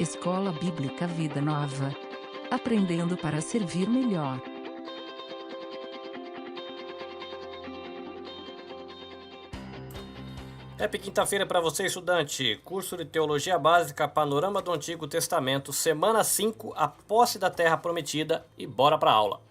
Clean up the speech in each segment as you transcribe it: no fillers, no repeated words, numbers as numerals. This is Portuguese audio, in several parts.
Escola Bíblica Vida Nova. Aprendendo para servir melhor. Happy quinta-feira para você, estudante. Curso de Teologia Básica, Panorama do Antigo Testamento, semana 5, a posse da Terra Prometida, e bora para a aula.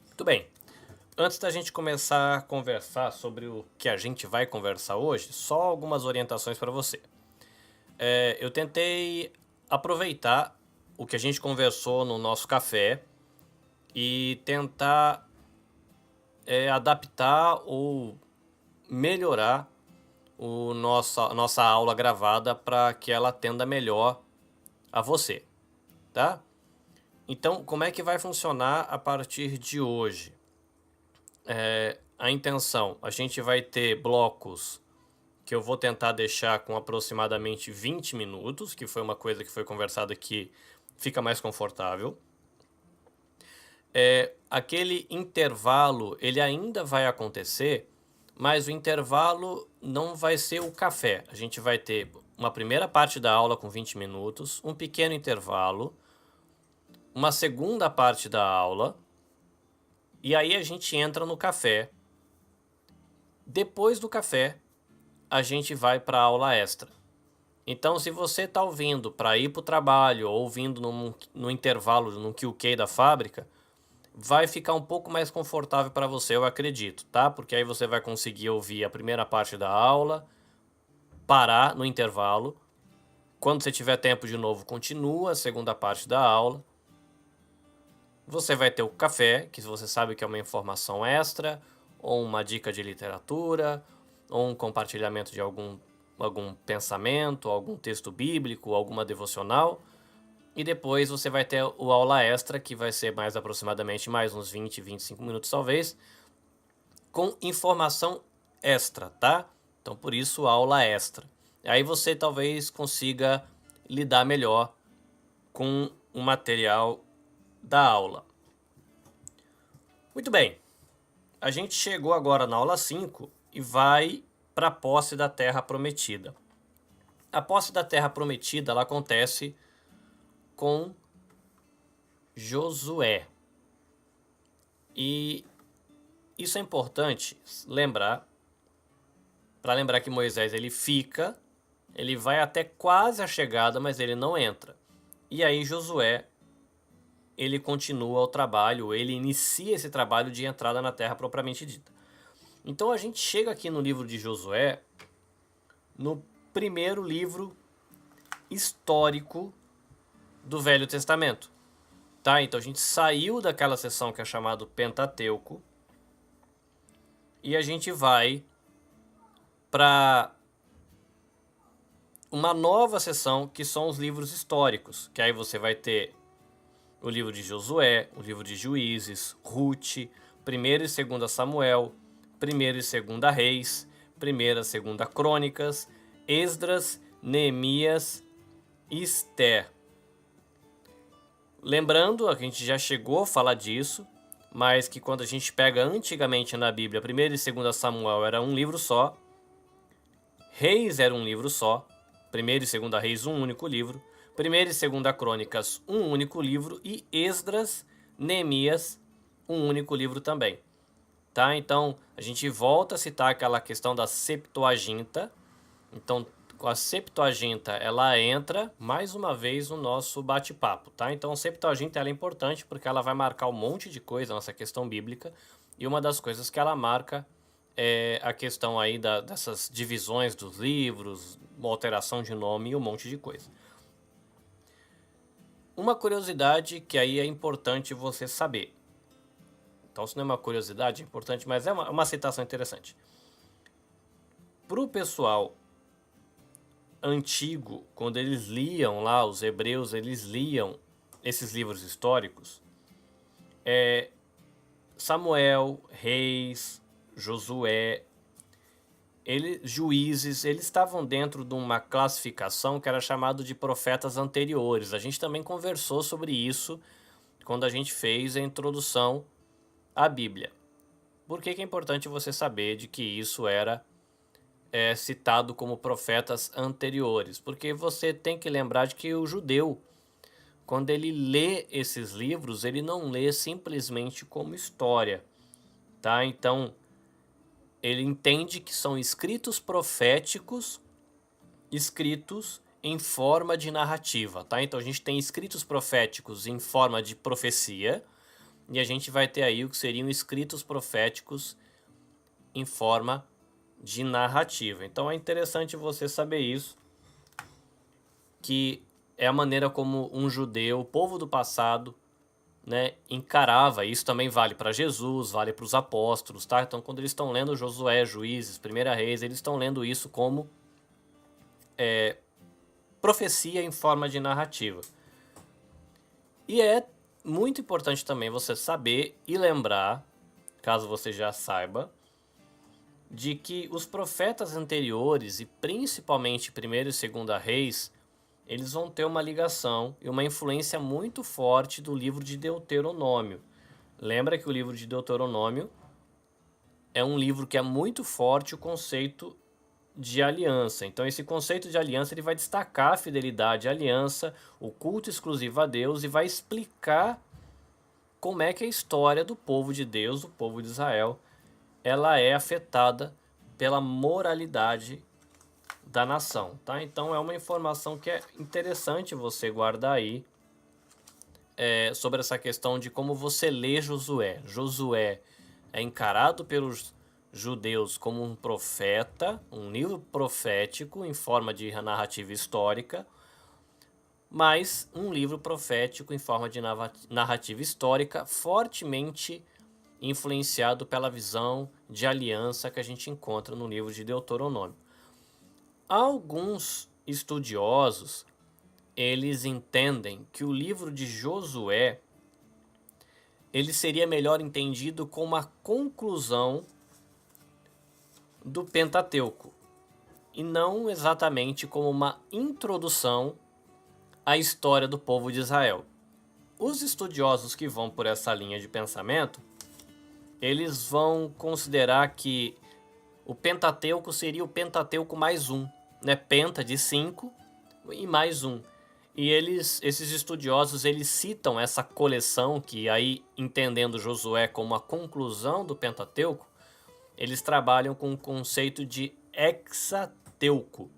Muito bem. Antes da gente começar a conversar sobre o que a gente vai conversar hoje, só algumas orientações para você. Eu tentei aproveitar o que a gente conversou no nosso café e tentar adaptar ou melhorar nossa aula gravada para que ela atenda melhor a você, tá? Então, como é que vai funcionar a partir de hoje? A intenção, a gente vai ter blocos que eu vou tentar deixar com aproximadamente 20 minutos, que foi uma coisa que foi conversada que fica mais confortável. Aquele intervalo, ele ainda vai acontecer, mas o intervalo não vai ser o café. A gente vai ter uma primeira parte da aula com 20 minutos, um pequeno intervalo, uma segunda parte da aula, e aí a gente entra no café. Depois do café, a gente vai para a aula extra. Então, se você está ouvindo para ir para o trabalho ou ouvindo no intervalo, no QK da fábrica, vai ficar um pouco mais confortável para você, eu acredito, tá? Porque aí você vai conseguir ouvir a primeira parte da aula, parar no intervalo. Quando você tiver tempo de novo, continua a segunda parte da aula. Você vai ter o café, que você sabe que é uma informação extra, ou uma dica de literatura, ou um compartilhamento de algum pensamento, algum texto bíblico, alguma devocional. E depois você vai ter o aula extra, que vai ser mais aproximadamente mais uns 20, 25 minutos talvez, com informação extra, tá? Então por isso aula extra. Aí você talvez consiga lidar melhor com o material da aula. Muito bem. A gente chegou agora na aula 5 e vai para a posse da Terra Prometida. A posse da Terra Prometida ela acontece com Josué. E isso é importante lembrar, para lembrar que Moisés ele vai até quase a chegada, mas ele não entra. E aí Josué, ele continua o trabalho, ele inicia esse trabalho de entrada na terra propriamente dita. Então a gente chega aqui no livro de Josué, no primeiro livro histórico do Velho Testamento. Tá? Então a gente saiu daquela seção que é chamado Pentateuco e a gente vai para uma nova seção que são os livros históricos, que aí você vai ter o livro de Josué, o livro de Juízes, Ruth, 1º e 2º Samuel, 1º e 2º Reis, 1ª e 2ª Crônicas, Esdras, Neemias e Esther. Lembrando, a gente já chegou a falar disso, mas que quando a gente pega antigamente na Bíblia, 1º e 2º Samuel era um livro só, Reis era um livro só, 1º e 2º Reis um único livro, 1ª e 2ª Crônicas um único livro e Esdras, Neemias um único livro também. Tá? Então a gente volta a citar aquela questão da Septuaginta. Então a Septuaginta ela entra mais uma vez no nosso bate-papo, tá? Então a Septuaginta ela é importante porque ela vai marcar um monte de coisa nessa questão bíblica, e uma das coisas que ela marca é a questão aí dessas divisões dos livros, uma alteração de nome e um monte de coisa. Uma curiosidade que aí é importante você saber. Então isso não é uma curiosidade importante, mas é uma citação interessante. Para o pessoal antigo, quando eles liam lá, os hebreus, eles liam esses livros históricos, Samuel, Reis, Josué, Juízes, eles estavam dentro de uma classificação que era chamado de profetas anteriores. A gente também conversou sobre isso quando a gente fez a introdução à Bíblia. Por que é importante você saber de que isso era citado como profetas anteriores? Porque você tem que lembrar de que o judeu, quando ele lê esses livros, ele não lê simplesmente como história, tá? Então, ele entende que são escritos proféticos, escritos em forma de narrativa, tá? Então, a gente tem escritos proféticos em forma de profecia, e a gente vai ter aí o que seriam escritos proféticos em forma de narrativa. Então, é interessante você saber isso, que é a maneira como um judeu, o povo do passado, né, encarava. Isso também vale para Jesus, vale para os apóstolos, tá? Então, quando eles estão lendo Josué, Juízes, Primeira Reis, eles estão lendo isso como profecia em forma de narrativa. E é muito importante também você saber e lembrar, caso você já saiba, de que os profetas anteriores, e principalmente Primeira e Segunda Reis, eles vão ter uma ligação e uma influência muito forte do livro de Deuteronômio. Lembra que o livro de Deuteronômio é um livro que é muito forte o conceito de aliança. Então esse conceito de aliança ele vai destacar a fidelidade à aliança, o culto exclusivo a Deus, e vai explicar como é que a história do povo de Deus, do povo de Israel, ela é afetada pela moralidade da nação, tá? Então é uma informação que é interessante você guardar aí sobre essa questão de como você lê Josué. Josué é encarado pelos judeus como um profeta, um livro profético em forma de narrativa histórica, mas um livro profético em forma de narrativa histórica fortemente influenciado pela visão de aliança que a gente encontra no livro de Deuteronômio. Alguns estudiosos, eles entendem que o livro de Josué ele seria melhor entendido como uma conclusão do Pentateuco e não exatamente como uma introdução à história do povo de Israel. Os estudiosos que vão por essa linha de pensamento, eles vão considerar que o Pentateuco seria o Pentateuco mais um, né? Penta de 5 e mais um. E esses estudiosos, eles citam essa coleção que aí, entendendo Josué como a conclusão do Pentateuco, eles trabalham com o conceito de hexateuco.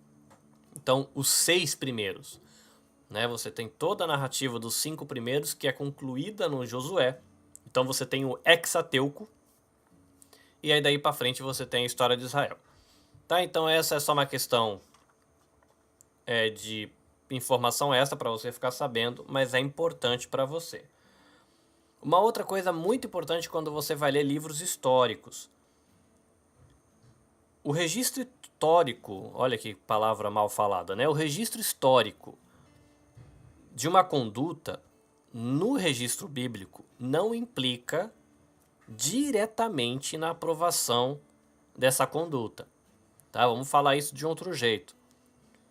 Então, os 6 primeiros, né? Você tem toda a narrativa dos 5 primeiros que é concluída no Josué. Então você tem o hexateuco, e aí daí para frente você tem a história de Israel. Tá? Então essa é só uma questão de informação extra para você ficar sabendo, mas é importante para você. Uma outra coisa muito importante quando você vai ler livros históricos. O registro histórico, olha que palavra mal falada, né? O registro histórico de uma conduta no registro bíblico não implica diretamente na aprovação dessa conduta. Tá? Vamos falar isso de outro jeito.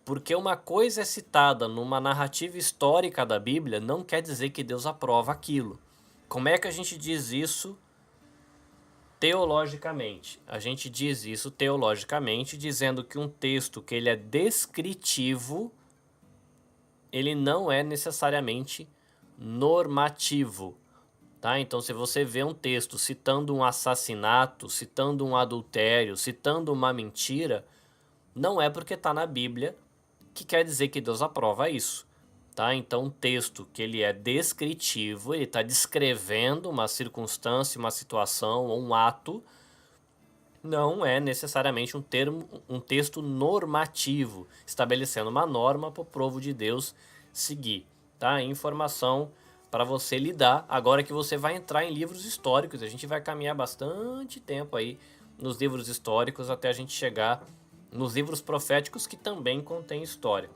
Porque uma coisa é citada numa narrativa histórica da Bíblia não quer dizer que Deus aprova aquilo. Como é que a gente diz isso teologicamente? A gente diz isso teologicamente dizendo que um texto que ele é descritivo, ele não é necessariamente normativo. Tá? Então, se você vê um texto citando um assassinato, citando um adultério, citando uma mentira, não é porque está na Bíblia que quer dizer que Deus aprova isso. Tá? Então, um texto que ele é descritivo, ele está descrevendo uma circunstância, uma situação ou um ato, não é necessariamente um texto normativo, estabelecendo uma norma para o povo de Deus seguir. Tá? Informação para você lidar, agora que você vai entrar em livros históricos. A gente vai caminhar bastante tempo aí nos livros históricos até a gente chegar nos livros proféticos que também contêm história.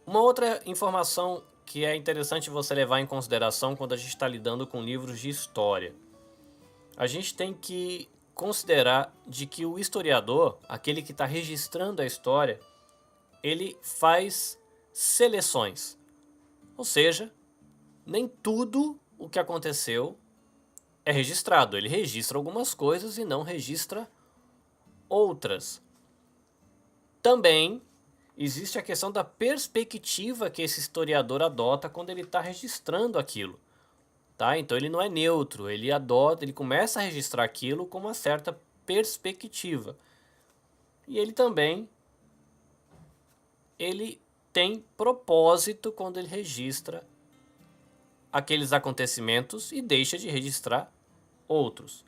Uma outra informação que é interessante você levar em consideração quando a gente está lidando com livros de história. A gente tem que considerar de que o historiador, aquele que está registrando a história, ele faz seleções. Ou seja, nem tudo o que aconteceu é registrado. Ele registra algumas coisas e não registra outras. Também existe a questão da perspectiva que esse historiador adota quando ele está registrando aquilo. Tá? Então ele não é neutro, ele começa a registrar aquilo com uma certa perspectiva. E ele também tem propósito quando ele registra aqueles acontecimentos e deixa de registrar outros.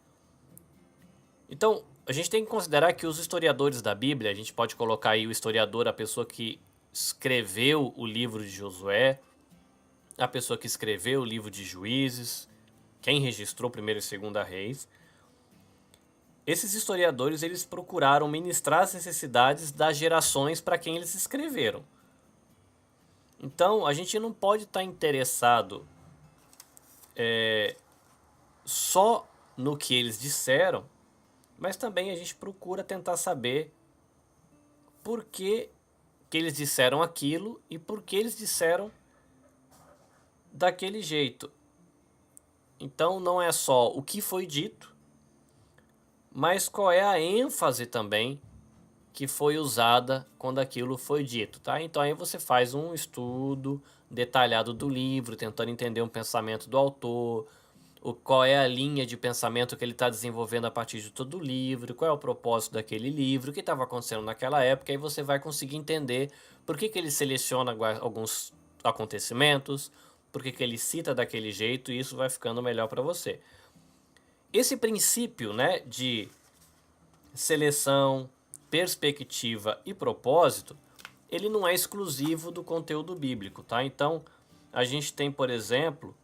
Então, a gente tem que considerar que os historiadores da Bíblia, a gente pode colocar aí o historiador, a pessoa que escreveu o livro de Josué, a pessoa que escreveu o livro de Juízes, quem registrou 1º e 2º Reis. Esses historiadores, eles procuraram ministrar as necessidades das gerações para quem eles escreveram. Então, a gente não pode estar interessado só no que eles disseram, mas também a gente procura tentar saber por que eles disseram aquilo e por que eles disseram daquele jeito. Então não é só o que foi dito, mas qual é a ênfase também que foi usada quando aquilo foi dito, tá? Então aí você faz um estudo detalhado do livro, tentando entender um pensamento do autor, qual é a linha de pensamento que ele está desenvolvendo a partir de todo o livro, qual é o propósito daquele livro, o que estava acontecendo naquela época, aí você vai conseguir entender por que ele seleciona alguns acontecimentos, por que ele cita daquele jeito, e isso vai ficando melhor para você. Esse princípio, né, de seleção, perspectiva e propósito, ele não é exclusivo do conteúdo bíblico, tá? Então, a gente tem, por exemplo,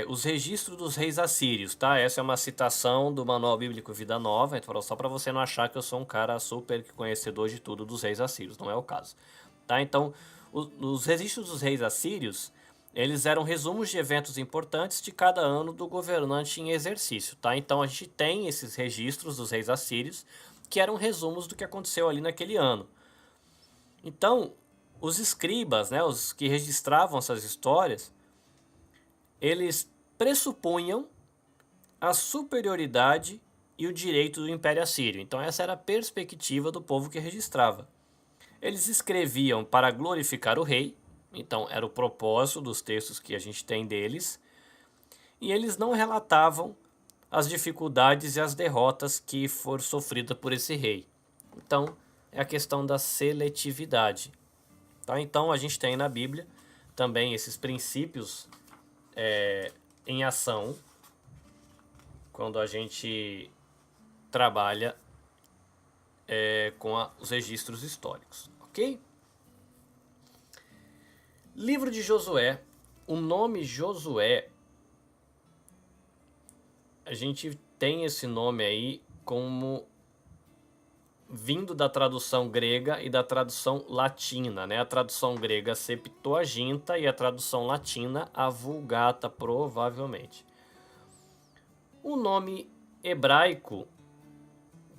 os registros dos reis assírios, tá? Essa é uma citação do Manual Bíblico Vida Nova, então só para você não achar que eu sou um cara super conhecedor de tudo dos reis assírios, não é o caso, tá? Então, os registros dos reis assírios, eles eram resumos de eventos importantes de cada ano do governante em exercício, tá? Então a gente tem esses registros dos reis assírios, que eram resumos do que aconteceu ali naquele ano. Então, os escribas, né, os que registravam essas histórias, eles pressupunham a superioridade e o direito do Império Assírio. Então essa era a perspectiva do povo que registrava. Eles escreviam para glorificar o rei, então era o propósito dos textos que a gente tem deles, e eles não relatavam as dificuldades e as derrotas que foram sofridas por esse rei. Então é a questão da seletividade. Tá? Então a gente tem na Bíblia também esses princípios em ação quando a gente trabalha com os registros históricos, ok? Livro de Josué. O nome Josué, a gente tem esse nome aí como vindo da tradução grega e da tradução latina, né? A tradução grega Septuaginta e a tradução latina a Vulgata, provavelmente. O nome hebraico,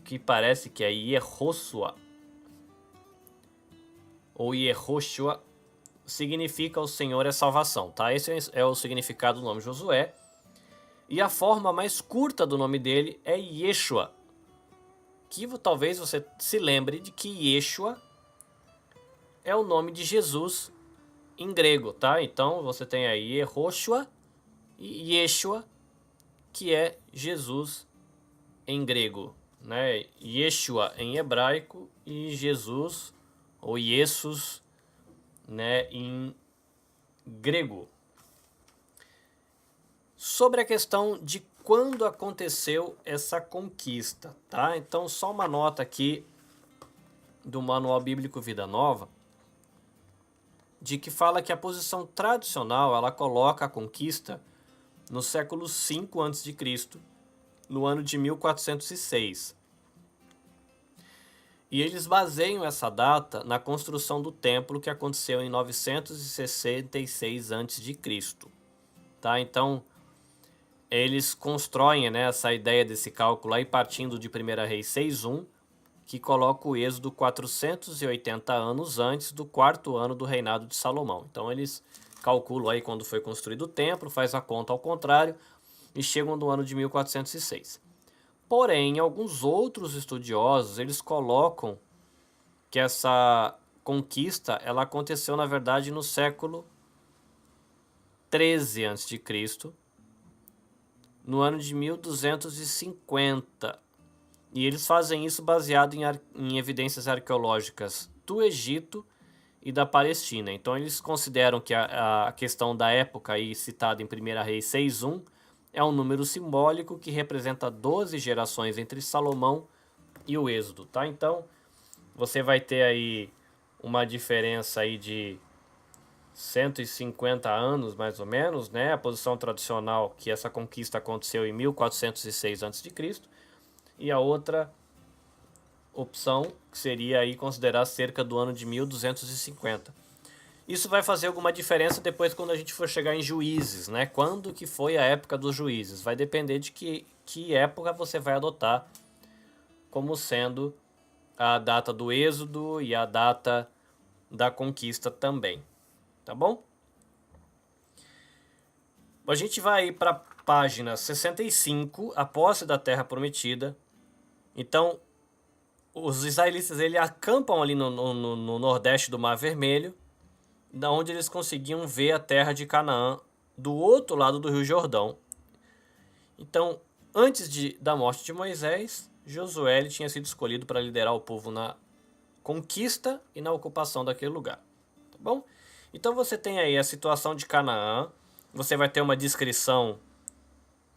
que parece que é Yehoshua, ou Yehoshua, significa o Senhor é salvação, tá? Esse é o significado do nome Josué. E a forma mais curta do nome dele é Yeshua, que talvez você se lembre de que Yeshua é o nome de Jesus em grego, tá? Então você tem aí Yehoshua e Yeshua, que é Jesus em grego, né? Yeshua em hebraico e Jesus ou Jesus, né, em grego. Sobre a questão de quando aconteceu essa conquista, tá? Então só uma nota aqui do Manual Bíblico Vida Nova, de que fala que a posição tradicional ela coloca a conquista no século 5 a.C., no ano de 1406. E eles baseiam essa data na construção do templo que aconteceu em 966 a.C., tá? Então, eles constroem, né, essa ideia desse cálculo aí partindo de 1 Reis 6:1, que coloca o Êxodo 480 anos antes do 4º ano do reinado de Salomão. Então eles calculam aí quando foi construído o templo, faz a conta ao contrário e chegam no ano de 1406. Porém, alguns outros estudiosos, eles colocam que essa conquista ela aconteceu, na verdade, no século 13 a.C., no ano de 1250. E eles fazem isso baseado em evidências arqueológicas do Egito e da Palestina. Então eles consideram que a questão da época aí citada em 1 Reis 6:1 é um número simbólico que representa 12 gerações entre Salomão e o Êxodo, tá? Então você vai ter aí uma diferença aí de 150 anos, mais ou menos, né? A posição tradicional que essa conquista aconteceu em 1406 a.C., e a outra opção que seria aí considerar cerca do ano de 1250. Isso vai fazer alguma diferença depois quando a gente for chegar em Juízes, né? Quando que foi a época dos Juízes? Vai depender de que época você vai adotar como sendo a data do Êxodo e a data da conquista também, tá bom? A gente vai para a página 65, a posse da terra prometida. Então, os israelitas eles acampam ali no nordeste do Mar Vermelho, da onde eles conseguiam ver a terra de Canaã do outro lado do Rio Jordão. Então, antes da morte de Moisés, Josué ele tinha sido escolhido para liderar o povo na conquista e na ocupação daquele lugar, tá bom? Então você tem aí a situação de Canaã, você vai ter uma descrição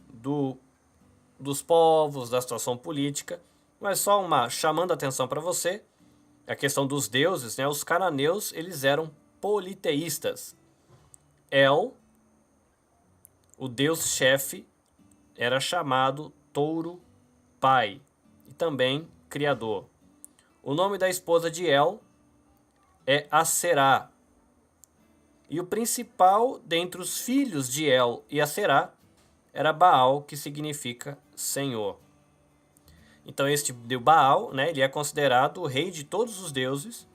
dos povos, da situação política, mas só chamando a atenção para você, a questão dos deuses, né? Os cananeus, eles eram politeístas. El, o deus-chefe, era chamado Touro Pai e também Criador. O nome da esposa de El é Aserá. E o principal dentre os filhos de El e Aserá era Baal, que significa Senhor. Então este Baal, né, ele é considerado o rei de todos os deuses,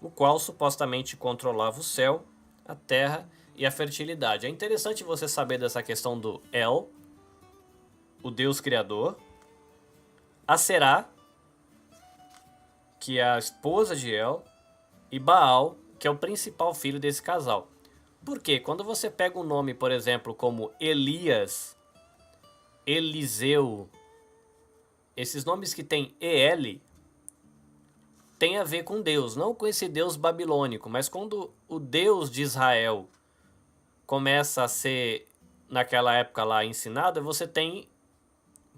o qual supostamente controlava o céu, a terra e a fertilidade. É interessante você saber dessa questão do El, o Deus Criador, Aserá, que é a esposa de El, e Baal, que é o principal filho desse casal. Por quê? Quando você pega um nome, por exemplo, como Elias, Eliseu, esses nomes que tem EL, tem a ver com Deus, não com esse Deus babilônico, mas quando o Deus de Israel começa a ser, naquela época lá, ensinado, você tem...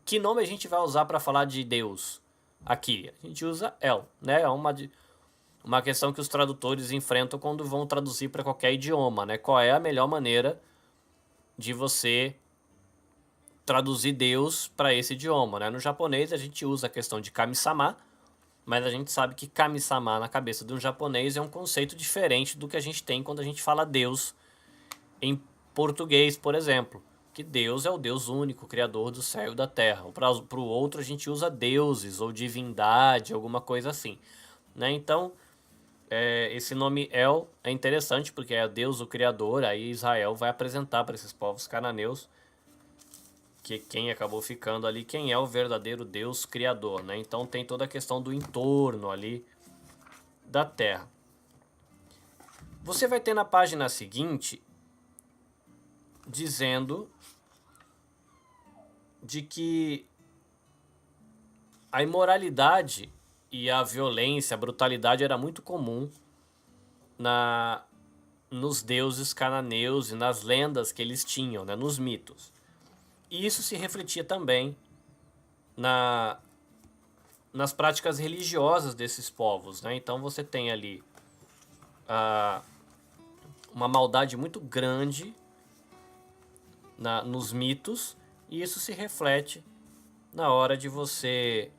Que nome a gente vai usar para falar de Deus aqui? A gente usa El, né? É uma questão que os tradutores enfrentam quando vão traduzir para qualquer idioma, né? Qual é a melhor maneira de você traduzir Deus para esse idioma, né? No japonês a gente usa a questão de kami-sama, mas a gente sabe que kami-sama na cabeça de um japonês é um conceito diferente do que a gente tem quando a gente fala Deus em português, por exemplo. Que Deus é o Deus único, criador do céu e da terra. Para o outro a gente usa deuses ou divindade, alguma coisa assim, né? Então, esse nome El é interessante porque é Deus o Criador. Aí Israel vai apresentar para esses povos cananeus que quem acabou ficando ali, quem é o verdadeiro Deus Criador, né? Então tem toda a questão do entorno ali da terra. Você vai ter na página seguinte dizendo de que a imoralidade e a violência, a brutalidade era muito comum nos deuses cananeus e nas lendas que eles tinham, né, nos mitos. E isso se refletia também nas práticas religiosas desses povos, né? Então você tem ali uma maldade muito grande nos mitos, e isso se reflete na hora de você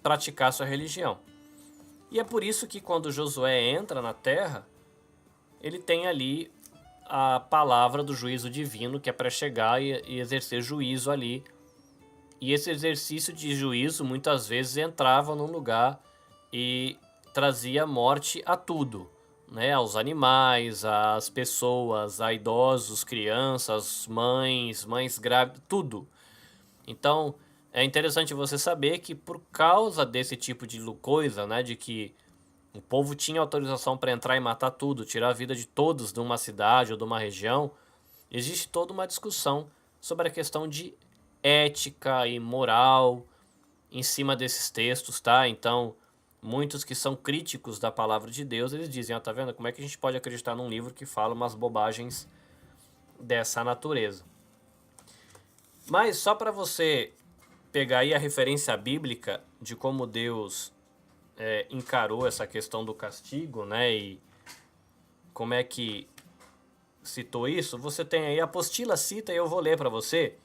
praticar sua religião. E é por isso que quando Josué entra na terra, ele tem ali a palavra do juízo divino, que é para chegar e exercer juízo ali E esse exercício de juízo muitas vezes entrava num lugar e trazia morte a tudo, né? Aos animais, às pessoas, a idosos, crianças, mães grávidas, tudo. Então, é interessante você saber que por causa desse tipo de coisa, né, de que o povo tinha autorização para entrar e matar tudo, tirar a vida de todos de uma cidade ou de uma região, existe toda uma discussão sobre a questão de ética e moral em cima desses textos, tá? Então, muitos que são críticos da palavra de Deus, eles dizem, ó, tá vendo? Como é que a gente pode acreditar num livro que fala umas bobagens dessa natureza? Mas só para você pegar aí a referência bíblica de como Deus encarou essa questão do castigo, né? E como é que citou isso, você tem aí a apostila cita e eu vou ler para você.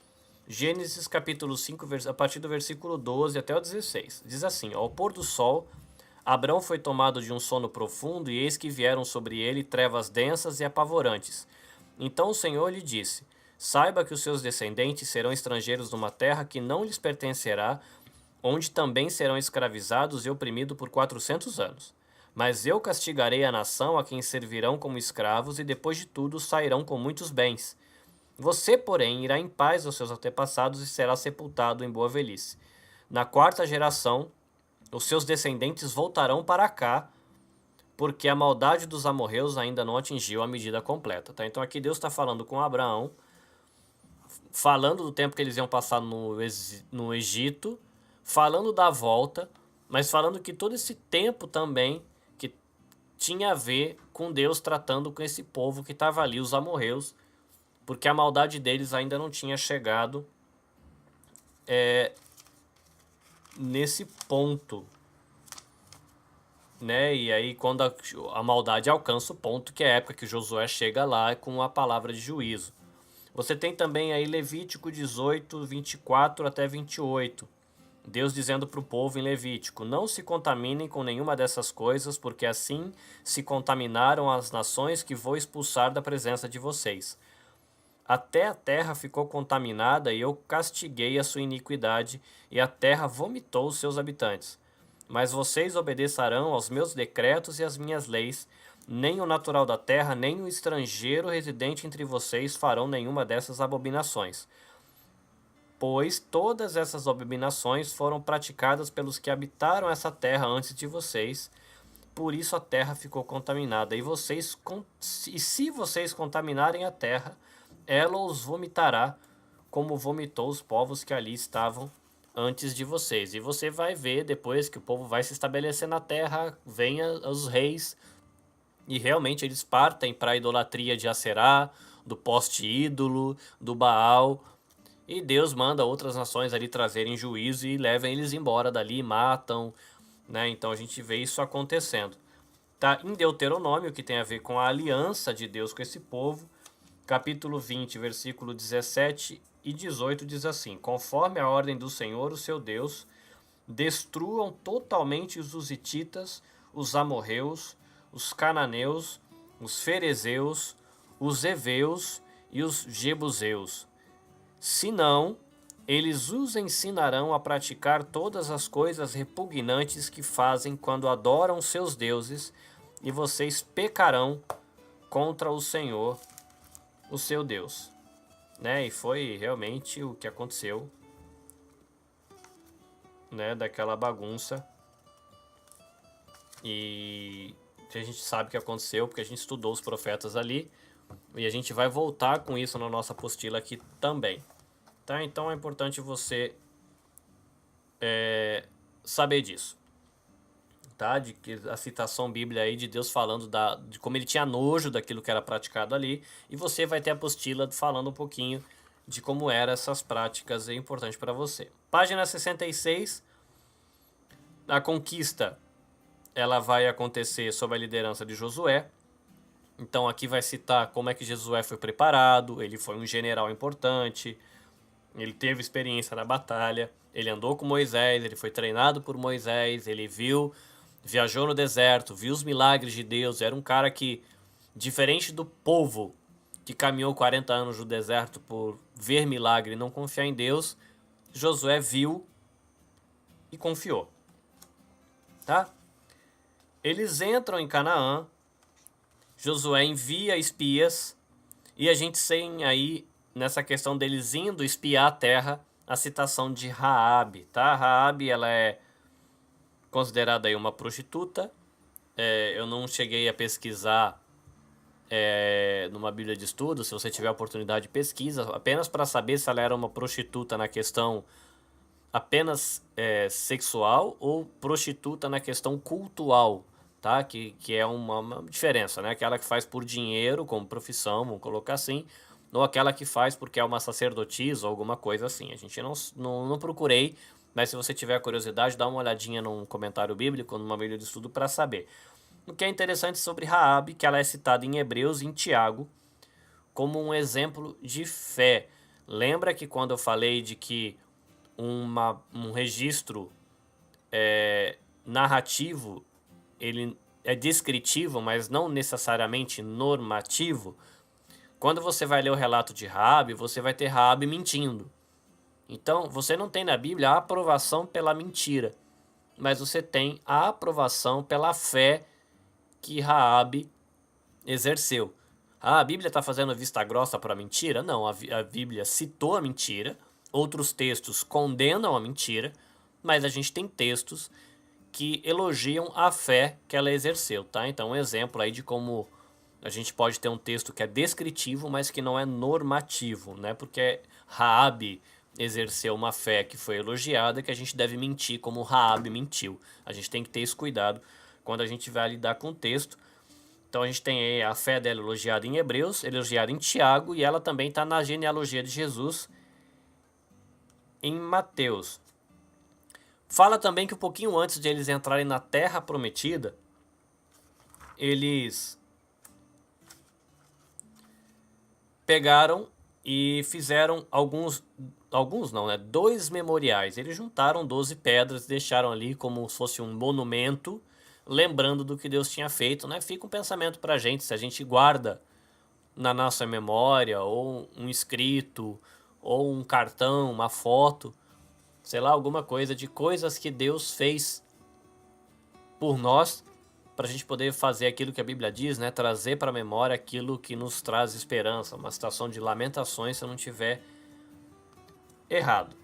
Gênesis capítulo 5, a partir do versículo 12 até o 16. Diz assim: Ao pôr do sol, Abrão foi tomado de um sono profundo, e eis que vieram sobre ele trevas densas e apavorantes. Então o Senhor lhe disse: Saiba que os seus descendentes serão estrangeiros numa terra que não lhes pertencerá, onde também serão escravizados e oprimidos por 400 anos. Mas eu castigarei a nação a quem servirão como escravos, e depois de tudo sairão com muitos bens. Você, porém, irá em paz aos seus antepassados e será sepultado em boa velhice. Na quarta geração, os seus descendentes voltarão para cá, porque a maldade dos amorreus ainda não atingiu a medida completa. Tá? Então aqui Deus está falando com Abraão, falando do tempo que eles iam passar no Egito, falando da volta, mas falando que todo esse tempo também que tinha a ver com Deus tratando com esse povo que estava ali, os amorreus, porque a maldade deles ainda não tinha chegado nesse ponto, né? E aí quando a maldade alcança o ponto, que é a época que Josué chega lá com a palavra de juízo. Você tem também aí Levítico 18, 24 até 28. Deus dizendo para o povo em Levítico: Não se contaminem com nenhuma dessas coisas, porque assim se contaminaram as nações que vou expulsar da presença de vocês. Até a terra ficou contaminada e eu castiguei a sua iniquidade, e a terra vomitou os seus habitantes. Mas vocês obedecerão aos meus decretos e às minhas leis. Nem o natural da terra, nem o estrangeiro residente entre vocês farão nenhuma dessas abominações. Pois todas essas abominações foram praticadas pelos que habitaram essa terra antes de vocês. Por isso a terra ficou contaminada. E se vocês contaminarem a terra, ela os vomitará, como vomitou os povos que ali estavam antes de vocês. E você vai ver depois que o povo vai se estabelecer na terra, vem os reis, e realmente eles partem para a idolatria de Aserá, do poste ídolo, do Baal, e Deus manda outras nações ali trazerem juízo e levem eles embora dali, matam, né? Então a gente vê isso acontecendo. Tá? Em Deuteronômio, que tem a ver com a aliança de Deus com esse povo, capítulo 20, versículo 17 e 18 diz assim: Conforme a ordem do Senhor, o seu Deus, destruam totalmente os hititas, os amorreus, os cananeus, os ferezeus, os heveus e os jebuseus. Senão, eles os ensinarão a praticar todas as coisas repugnantes que fazem quando adoram seus deuses, e vocês pecarão contra o Senhor, o seu Deus. Né? E foi realmente o que aconteceu, né? Daquela bagunça. E a gente sabe o que aconteceu porque a gente estudou os profetas ali. E a gente vai voltar com isso na nossa apostila aqui também. Tá? Então é importante você saber disso. Tá? De que a citação bíblica aí de Deus falando de como ele tinha nojo daquilo que era praticado ali. E você vai ter a apostila falando um pouquinho de como eram essas práticas, é importante para você. Página 66. A conquista ela vai acontecer sob a liderança de Josué. Então aqui vai citar como é que Josué foi preparado. Ele foi um general importante, ele teve experiência na batalha, ele andou com Moisés, ele foi treinado por Moisés, ele viajou no deserto, viu os milagres de Deus. Era um cara que, diferente do povo que caminhou 40 anos no deserto por ver milagre e não confiar em Deus, Josué viu e confiou, tá? Eles entram em Canaã, Josué envia espias, e a gente tem aí, nessa questão deles indo espiar a terra, a citação de Raabe, tá? Raabe, ela é considerada aí uma prostituta. Eu não cheguei a pesquisar numa Bíblia de estudo. Se você tiver a oportunidade, pesquisa, apenas para saber se ela era uma prostituta na questão apenas sexual ou prostituta na questão cultual, tá? Que é uma diferença, né? Aquela que faz por dinheiro, como profissão, vamos colocar assim, ou aquela que faz porque é uma sacerdotisa ou alguma coisa assim. A gente não procurei, mas se você tiver curiosidade, dá uma olhadinha num comentário bíblico, numa Bíblia de estudo para saber. O que é interessante sobre Raabe, que ela é citada em Hebreus e em Tiago como um exemplo de fé. Lembra que quando eu falei de que um registro narrativo, ele é descritivo, mas não necessariamente normativo? Quando você vai ler o relato de Raabe, você vai ter Raabe mentindo. Então, você não tem na Bíblia a aprovação pela mentira, mas você tem a aprovação pela fé que Raabe exerceu. A Bíblia está fazendo vista grossa para a mentira? Não, a Bíblia citou a mentira, outros textos condenam a mentira, mas a gente tem textos que elogiam a fé que ela exerceu, tá? Então, um exemplo aí de como a gente pode ter um texto que é descritivo, mas que não é normativo, né? Porque Raabe exerceu uma fé que foi elogiada, que a gente deve mentir como Raabe mentiu. A gente tem que ter esse cuidado quando a gente vai lidar com o texto. Então a gente tem a fé dela elogiada em Hebreus, elogiada em Tiago, e ela também está na genealogia de Jesus em Mateus. Fala também que um pouquinho antes de eles entrarem na Terra Prometida, eles pegaram e fizeram dois memoriais. Eles juntaram 12 pedras e deixaram ali como se fosse um monumento, lembrando do que Deus tinha feito, né? Fica um pensamento pra gente, se a gente guarda na nossa memória, ou um escrito, ou um cartão, uma foto, sei lá, alguma coisa de coisas que Deus fez por nós, para a gente poder fazer aquilo que a Bíblia diz, né? Trazer para a memória aquilo que nos traz esperança, uma situação de lamentações, se eu não tiver errado.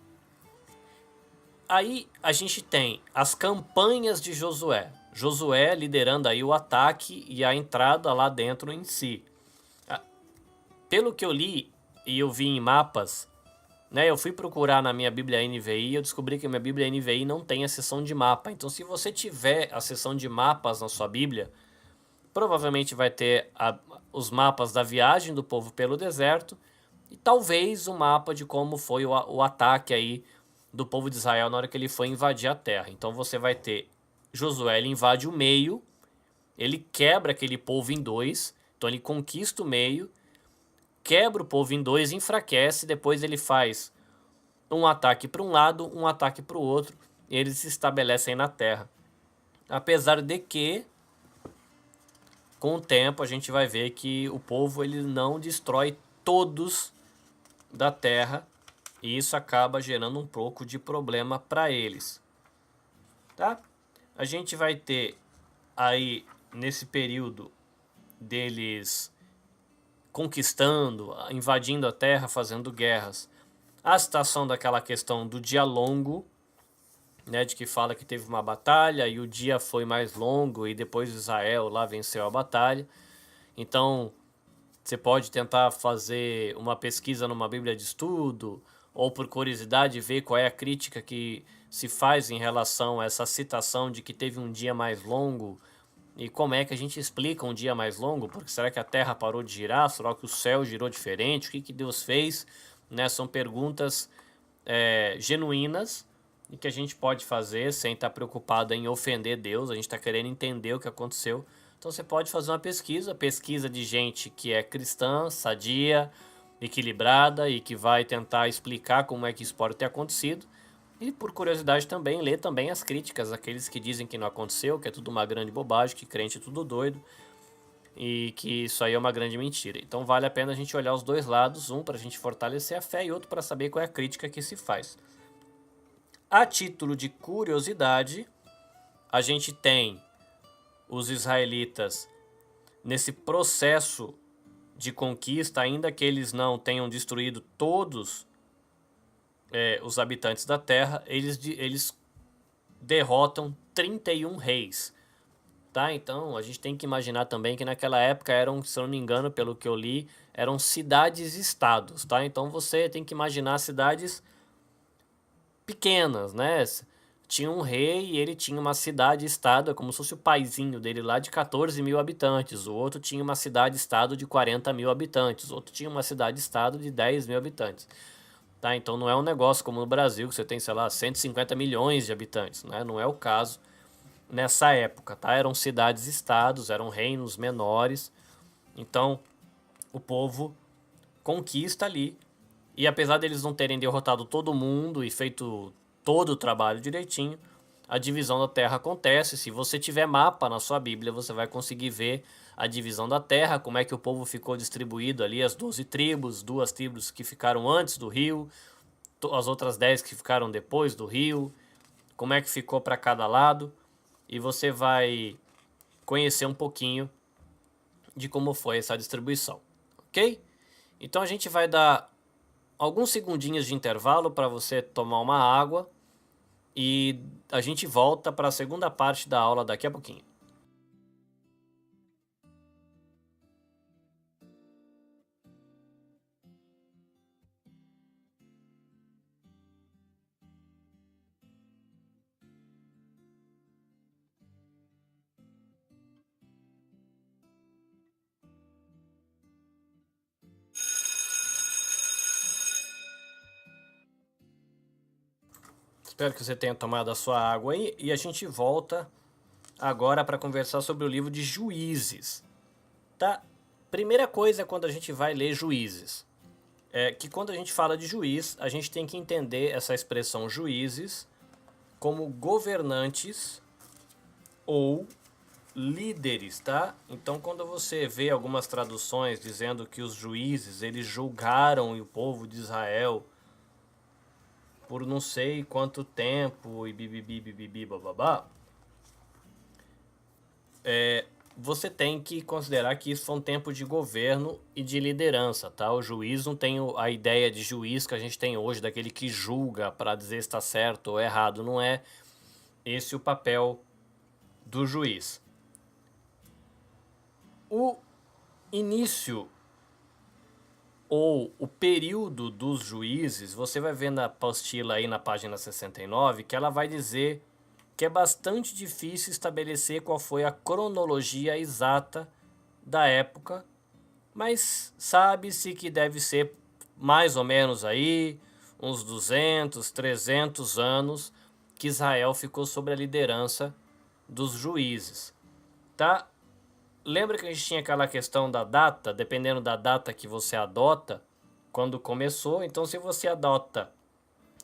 Aí a gente tem as campanhas de Josué. Josué liderando aí o ataque e a entrada lá dentro em si. Pelo que eu li e eu vi em mapas, né, eu fui procurar na minha Bíblia NVI e eu descobri que a minha Bíblia NVI não tem a seção de mapa. Então, se você tiver a seção de mapas na sua Bíblia, provavelmente vai ter os mapas da viagem do povo pelo deserto e talvez o mapa de como foi o ataque aí do povo de Israel na hora que ele foi invadir a terra. Então você vai ter Josué, ele invade o meio, ele quebra aquele povo em dois, então ele conquista o meio, quebra o povo em dois, enfraquece, depois ele faz um ataque para um lado, um ataque para o outro, e eles se estabelecem na terra. Apesar de que, com o tempo, a gente vai ver que o povo ele não destrói todos da terra, e isso acaba gerando um pouco de problema para eles. Tá? A gente vai ter aí, nesse período deles conquistando, invadindo a terra, fazendo guerras, a citação daquela questão do dia longo, né, de que fala que teve uma batalha e o dia foi mais longo e depois Israel lá venceu a batalha. Então, você pode tentar fazer uma pesquisa numa Bíblia de estudo ou por curiosidade ver qual é a crítica que se faz em relação a essa citação de que teve um dia mais longo e como é que a gente explica um dia mais longo, porque será que a Terra parou de girar, será que o céu girou diferente, o que Deus fez, né? São perguntas genuínas e que a gente pode fazer sem estar preocupado em ofender Deus, a gente está querendo entender o que aconteceu. Então você pode fazer uma pesquisa de gente que é cristã, sadia, equilibrada e que vai tentar explicar como é que isso pode ter acontecido. E por curiosidade também, ler também as críticas, aqueles que dizem que não aconteceu, que é tudo uma grande bobagem, que crente é tudo doido e que isso aí é uma grande mentira. Então vale a pena a gente olhar os dois lados, um para a gente fortalecer a fé e outro para saber qual é a crítica que se faz. A título de curiosidade, a gente tem os israelitas nesse processo de conquista, ainda que eles não tenham destruído todos os habitantes da terra, eles derrotam 31 reis. Tá? Então a gente tem que imaginar também que naquela época eram, se eu não me engano, pelo que eu li, eram cidades-estados. Tá? Então você tem que imaginar cidades pequenas, né? Tinha um rei e ele tinha uma cidade-estado, é como se fosse o paizinho dele lá de 14 mil habitantes. O outro tinha uma cidade-estado de 40 mil habitantes. O outro tinha uma cidade-estado de 10 mil habitantes. Tá? Então não é um negócio como no Brasil, que você tem, sei lá, 150 milhões de habitantes. Né? Não é o caso nessa época. Tá? Eram cidades-estados, eram reinos menores. Então o povo conquista ali. E apesar deles não terem derrotado todo mundo e feito todo o trabalho direitinho, a divisão da terra acontece. Se você tiver mapa na sua Bíblia, você vai conseguir ver a divisão da terra, como é que o povo ficou distribuído ali, as 12 tribos, 2 tribos que ficaram antes do rio, as outras 10 que ficaram depois do rio, como é que ficou para cada lado, e você vai conhecer um pouquinho de como foi essa distribuição, ok? Então a gente vai dar alguns segundinhos de intervalo para você tomar uma água e a gente volta para a segunda parte da aula daqui a pouquinho. Espero que você tenha tomado a sua água aí e a gente volta agora para conversar sobre o livro de Juízes. Tá? Primeira coisa quando a gente vai ler Juízes é que quando a gente fala de juiz, a gente tem que entender essa expressão juízes como governantes ou líderes, tá? Então, quando você vê algumas traduções dizendo que os juízes, eles julgaram o povo de Israel por não sei quanto tempo e bibibi, bababá, você tem que considerar que isso foi um tempo de governo e de liderança, tá? O juiz não tem a ideia de juiz que a gente tem hoje, daquele que julga para dizer se está certo ou errado. Não é esse o papel do juiz. O início ou o período dos juízes, você vai ver na apostila aí na página 69 que ela vai dizer que é bastante difícil estabelecer qual foi a cronologia exata da época, mas sabe-se que deve ser mais ou menos aí uns 200, 300 anos que Israel ficou sob a liderança dos juízes, tá? Lembra que a gente tinha aquela questão da data, dependendo da data que você adota, quando começou? Então, se você adota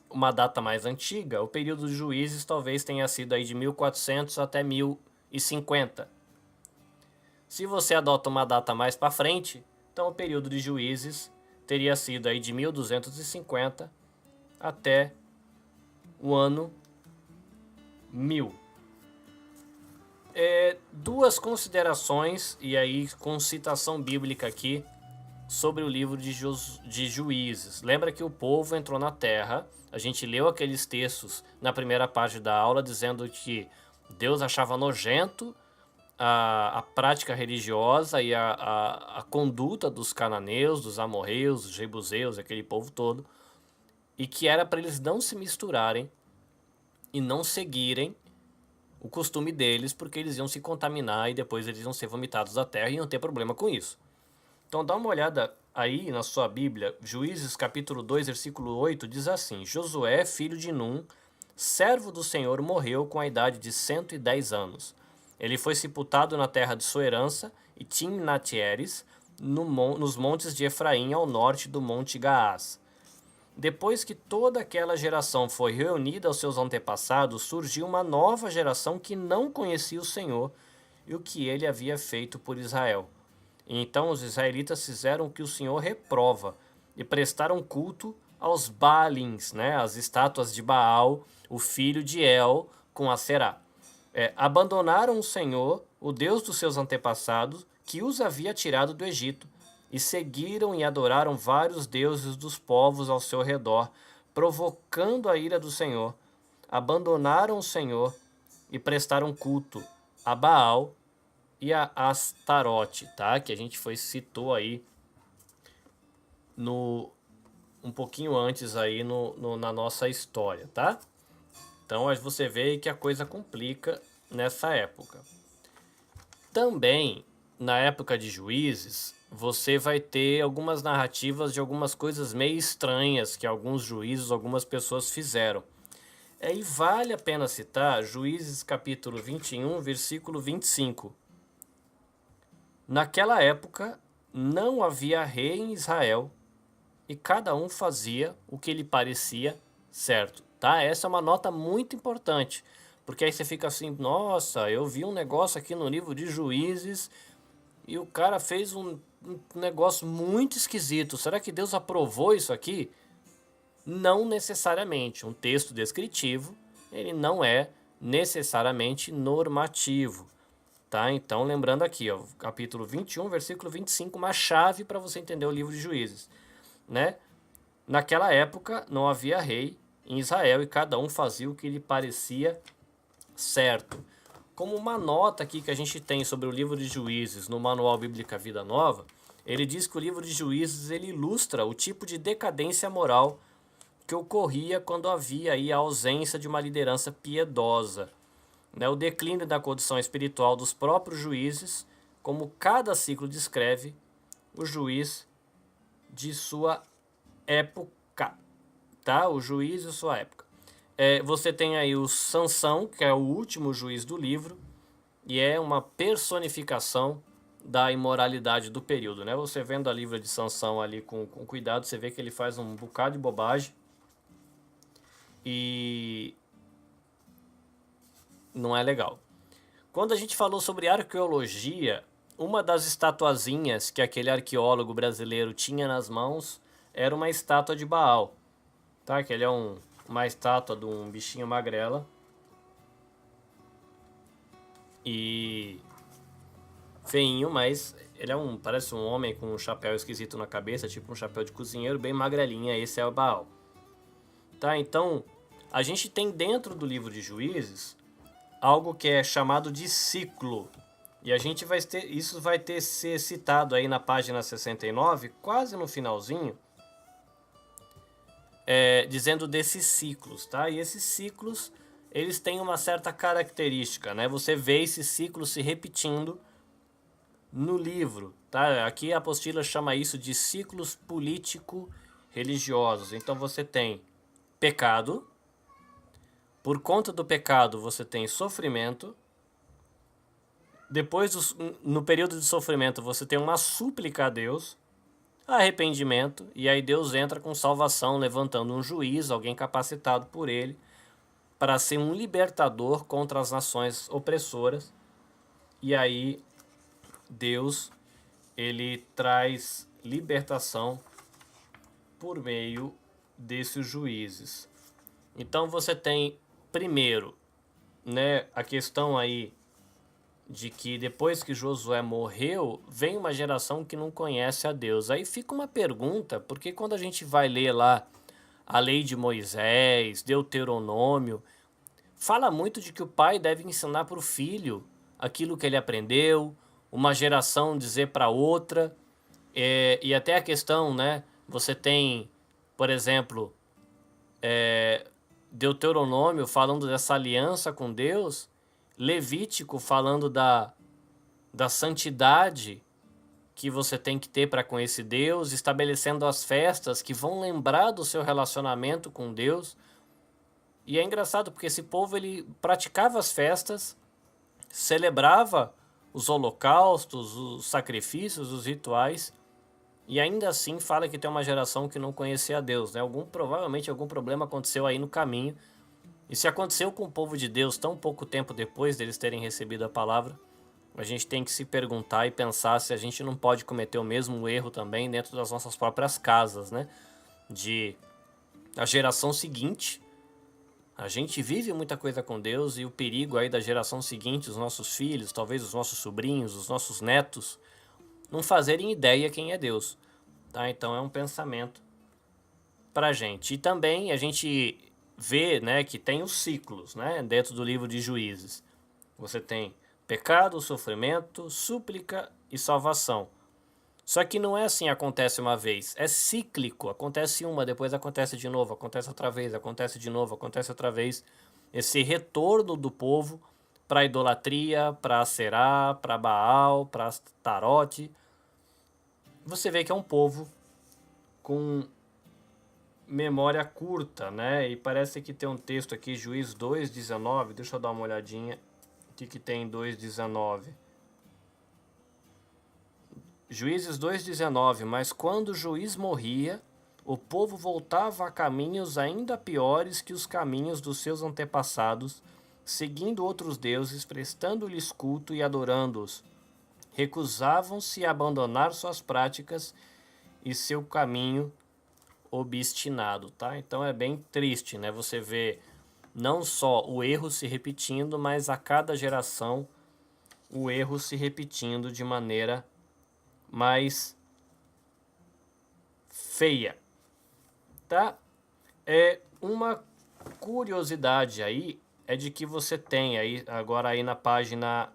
uma data mais antiga, o período de juízes talvez tenha sido aí de 1400 até 1050. Se você adota uma data mais para frente, então o período de juízes teria sido aí de 1250 até o ano 1000. Duas considerações, e aí com citação bíblica aqui, sobre o livro de Juízes. Lembra que o povo entrou na terra, a gente leu aqueles textos na primeira parte da aula dizendo que Deus achava nojento a prática religiosa e a conduta dos cananeus, dos amorreus, dos jebuseus, aquele povo todo, e que era para eles não se misturarem e não seguirem o costume deles, porque eles iam se contaminar e depois eles iam ser vomitados da terra e iam ter problema com isso. Então dá uma olhada aí na sua Bíblia, Juízes capítulo 2, versículo 8, diz assim: Josué, filho de Num, servo do Senhor, morreu com a idade de 110 anos. Ele foi sepultado na terra de sua herança, e Timnat-Heres, nos montes de Efraim, ao norte do monte Gaás. Depois que toda aquela geração foi reunida aos seus antepassados, surgiu uma nova geração que não conhecia o Senhor e o que ele havia feito por Israel. E então os israelitas fizeram o que o Senhor reprova e prestaram culto aos Baalins, né? As estátuas de Baal, o filho de El, com Aserá. Abandonaram o Senhor, o Deus dos seus antepassados, que os havia tirado do Egito, e seguiram e adoraram vários deuses dos povos ao seu redor, provocando a ira do Senhor. Abandonaram o Senhor e prestaram culto a Baal e a Astarote, tá? Que a gente citou aí um pouquinho antes aí na nossa história, tá? Então você vê que a coisa complica nessa época. Também, na época de Juízes, você vai ter algumas narrativas de algumas coisas meio estranhas que alguns juízes, algumas pessoas fizeram. E vale a pena citar Juízes capítulo 21, versículo 25. Naquela época, não havia rei em Israel, e cada um fazia o que lhe parecia certo, tá? Essa é uma nota muito importante, porque aí você fica assim, nossa, eu vi um negócio aqui no livro de Juízes e o cara fez um negócio muito esquisito. Será que Deus aprovou isso aqui? Não necessariamente. Um texto descritivo, ele não é necessariamente normativo, tá? Então, lembrando aqui, ó, capítulo 21, versículo 25, uma chave para você entender o livro de Juízes, né? Naquela época não havia rei em Israel e cada um fazia o que lhe parecia certo. Como uma nota aqui que a gente tem sobre o livro de Juízes no Manual Bíblica Vida Nova, ele diz que o livro de Juízes ele ilustra o tipo de decadência moral que ocorria quando havia aí a ausência de uma liderança piedosa, né? O declínio da condição espiritual dos próprios juízes, como cada ciclo descreve o juiz de sua época, tá? O juiz de sua época. Você tem aí o Sansão, que é o último juiz do livro, e é uma personificação da imoralidade do período, né? Você vendo a livra de Sansão ali com cuidado, você vê que ele faz um bocado de bobagem e não é legal. Quando a gente falou sobre arqueologia, uma das estatuazinhas que aquele arqueólogo brasileiro tinha nas mãos era uma estátua de Baal, tá? Que ele é uma estátua de um bichinho magrela e feinho, mas ele parece um homem com um chapéu esquisito na cabeça, tipo um chapéu de cozinheiro, bem magrelinha. Esse é o Baal, tá? Então a gente tem dentro do livro de Juízes algo que é chamado de ciclo. E a gente isso vai ser citado aí na página 69, quase no finalzinho, dizendo desses ciclos, tá? E esses ciclos, eles têm uma certa característica, né? Você vê esses ciclos se repetindo no livro, tá? Aqui a apostila chama isso de ciclos político-religiosos. Então você tem pecado, por conta do pecado você tem sofrimento, depois no período de sofrimento você tem uma súplica a Deus, arrependimento, e aí Deus entra com salvação, levantando um juiz, alguém capacitado por ele, para ser um libertador contra as nações opressoras. E aí Deus, ele traz libertação por meio desses juízes. Então você tem, primeiro, né, a questão aí de que depois que Josué morreu, vem uma geração que não conhece a Deus. Aí fica uma pergunta, porque quando a gente vai ler lá a lei de Moisés, Deuteronômio, fala muito de que o pai deve ensinar para o filho aquilo que ele aprendeu, uma geração dizer para outra, e até a questão, né? Você tem, por exemplo, Deuteronômio falando dessa aliança com Deus, Levítico falando da santidade que você tem que ter para com esse Deus, estabelecendo as festas que vão lembrar do seu relacionamento com Deus. E é engraçado porque esse povo ele praticava as festas, celebrava os holocaustos, os sacrifícios, os rituais, e ainda assim fala que tem uma geração que não conhecia a Deus, né? Provavelmente algum problema aconteceu aí no caminho. E se aconteceu com o povo de Deus tão pouco tempo depois deles terem recebido a palavra, a gente tem que se perguntar e pensar se a gente não pode cometer o mesmo erro também dentro das nossas próprias casas, né? De a geração seguinte. A gente vive muita coisa com Deus e o perigo aí da geração seguinte, os nossos filhos, talvez os nossos sobrinhos, os nossos netos, não fazerem ideia quem é Deus. Tá? Então é um pensamento pra gente. E também a gente vê, né, que tem os ciclos, né, dentro do livro de Juízes. Você tem pecado, sofrimento, súplica e salvação. Só que não é assim, acontece uma vez, é cíclico, acontece uma, depois acontece de novo, acontece outra vez, acontece de novo, acontece outra vez. Esse retorno do povo para a idolatria, para Aserá, para Baal, para Astarote. Você vê que é um povo com memória curta, né? E parece que tem um texto aqui, Juízes 2:19, deixa eu dar uma olhadinha, o que tem em 2:19. Juízes 2:19, mas quando o juiz morria, o povo voltava a caminhos ainda piores que os caminhos dos seus antepassados, seguindo outros deuses, prestando-lhes culto e adorando-os. Recusavam-se a abandonar suas práticas e seu caminho obstinado, tá? Então é bem triste, né? Você vê não só o erro se repetindo, mas a cada geração o erro se repetindo de maneira mais feia, tá? É uma curiosidade aí é de que você tem aí agora aí na página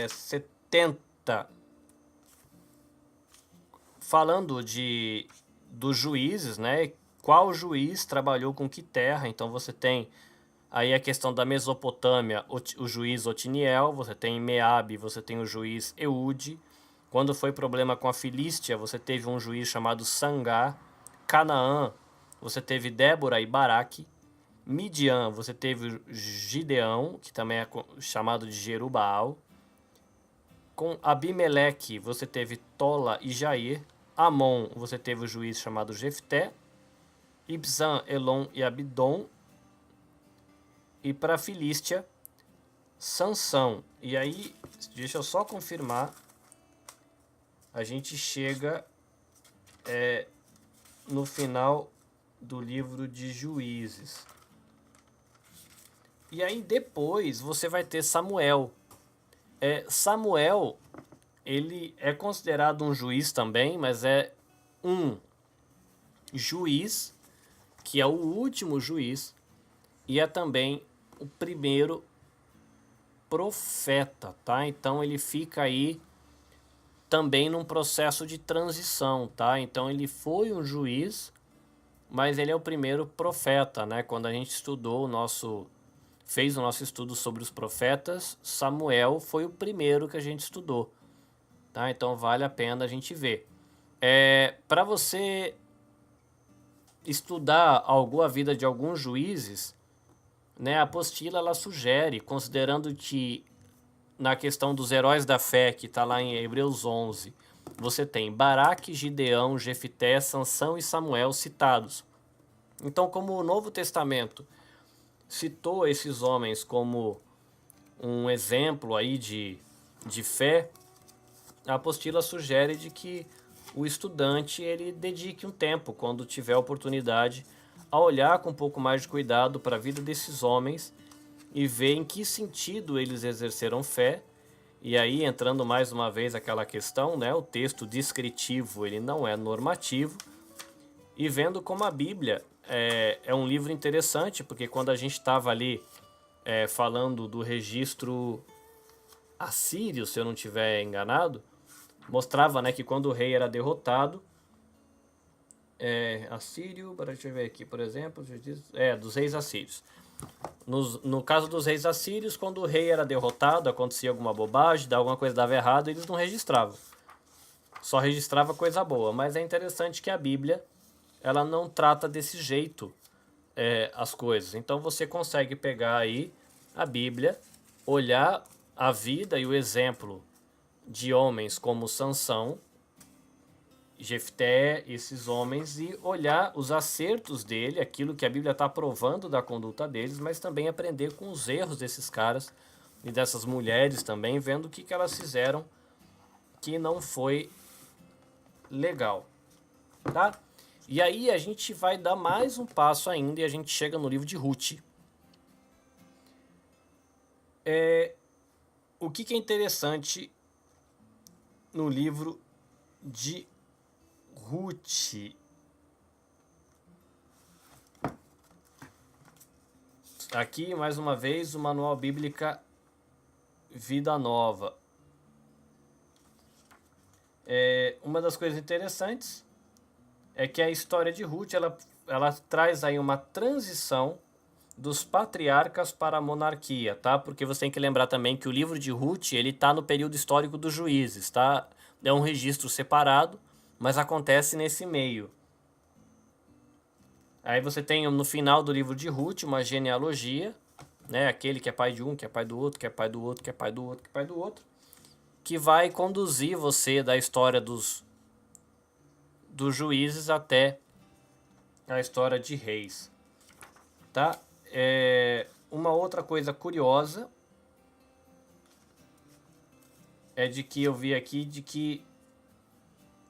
70, falando dos juízes, né? Qual juiz trabalhou com que terra? Então você tem aí a questão da Mesopotâmia, o juiz Otiniel, você tem em Meabe, você tem o juiz Eude. Quando foi problema com a Filístia, você teve um juiz chamado Sangá. Canaã, você teve Débora e Baraque. Midian, você teve Gideão, que também é chamado de Jerubaal. Com Abimeleque, você teve Tola e Jair. Amon, você teve o juiz chamado Jefté. Ibzan, Elon e Abidom. E para a Filístia, Sansão. E aí, deixa eu só confirmar, a gente chega no final do livro de Juízes. E aí depois você vai ter Samuel. Samuel, ele é considerado um juiz também, mas é um juiz, que é o último juiz, e é também o primeiro profeta, tá? Então ele fica aí também num processo de transição, tá? Então ele foi um juiz, mas ele é o primeiro profeta, né? Quando a gente fez o nosso estudo sobre os profetas, Samuel foi o primeiro que a gente estudou, tá? Então vale a pena a gente ver. Para você estudar a vida de alguns juízes, né, a apostila ela sugere, considerando que na questão dos heróis da fé, que está lá em Hebreus 11, você tem Baraque, Gideão, Jefité, Sansão e Samuel citados. Então, como o Novo Testamento citou esses homens como um exemplo aí de fé, a apostila sugere de que o estudante ele dedique um tempo, quando tiver oportunidade, a olhar com um pouco mais de cuidado para a vida desses homens e ver em que sentido eles exerceram fé. E aí, entrando mais uma vez aquela questão, né, o texto descritivo ele não é normativo, e vendo como a Bíblia é um livro interessante, porque quando a gente estava ali falando do registro assírio, se eu não estiver enganado, mostrava, né, que quando o rei era derrotado, assírio, deixa eu ver aqui, por exemplo, dos reis assírios. No caso dos reis assírios, quando o rei era derrotado, acontecia alguma bobagem, alguma coisa dava errado, eles não registravam. Só registrava coisa boa. Mas é interessante que a Bíblia ela não trata desse jeito as coisas. Então você consegue pegar aí a Bíblia, olhar a vida e o exemplo de homens como Sansão, Jefté, esses homens, e olhar os acertos dele, aquilo que a Bíblia está provando da conduta deles, mas também aprender com os erros desses caras e dessas mulheres também, vendo o que elas fizeram que não foi legal, tá? E aí a gente vai dar mais um passo ainda e a gente chega no livro de Ruth. O que é interessante no livro de Ruth? Aqui, mais uma vez, o Manual Bíblica Vida Nova. Uma das coisas interessantes é que a história de Ruth, ela traz aí uma transição dos patriarcas para a monarquia, tá? Porque você tem que lembrar também que o livro de Ruth, ele tá no período histórico dos juízes, tá? É um registro separado, mas acontece nesse meio. Aí você tem no final do livro de Ruth uma genealogia, né? Aquele que é pai de um, que é pai do outro, que é pai do outro, que é pai do outro, que é pai do outro, que vai conduzir você da história dos juízes até a história de reis, tá? Uma outra coisa curiosa é de que eu vi aqui de que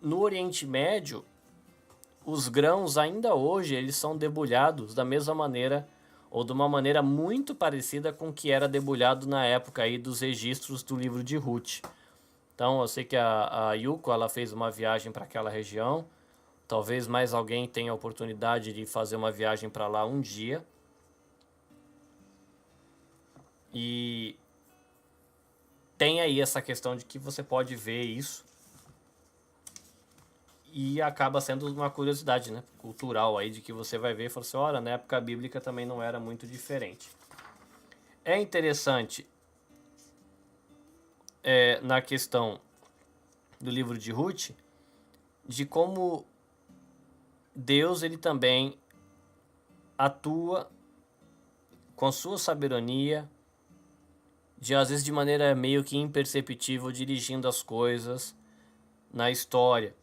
no Oriente Médio os grãos ainda hoje eles são debulhados da mesma maneira ou de uma maneira muito parecida com o que era debulhado na época aí dos registros do livro de Ruth. Então eu sei que a Yuko ela fez uma viagem para aquela região. Talvez mais alguém tenha a oportunidade de fazer uma viagem para lá um dia. E tem aí essa questão de que você pode ver isso. E acaba sendo uma curiosidade, né, cultural aí, de que você vai ver e fala assim, olha, na época bíblica também não era muito diferente. É interessante na questão do livro de Ruth, de como Deus ele também atua com sua sabedonia, às vezes de maneira meio que imperceptível, dirigindo as coisas na história.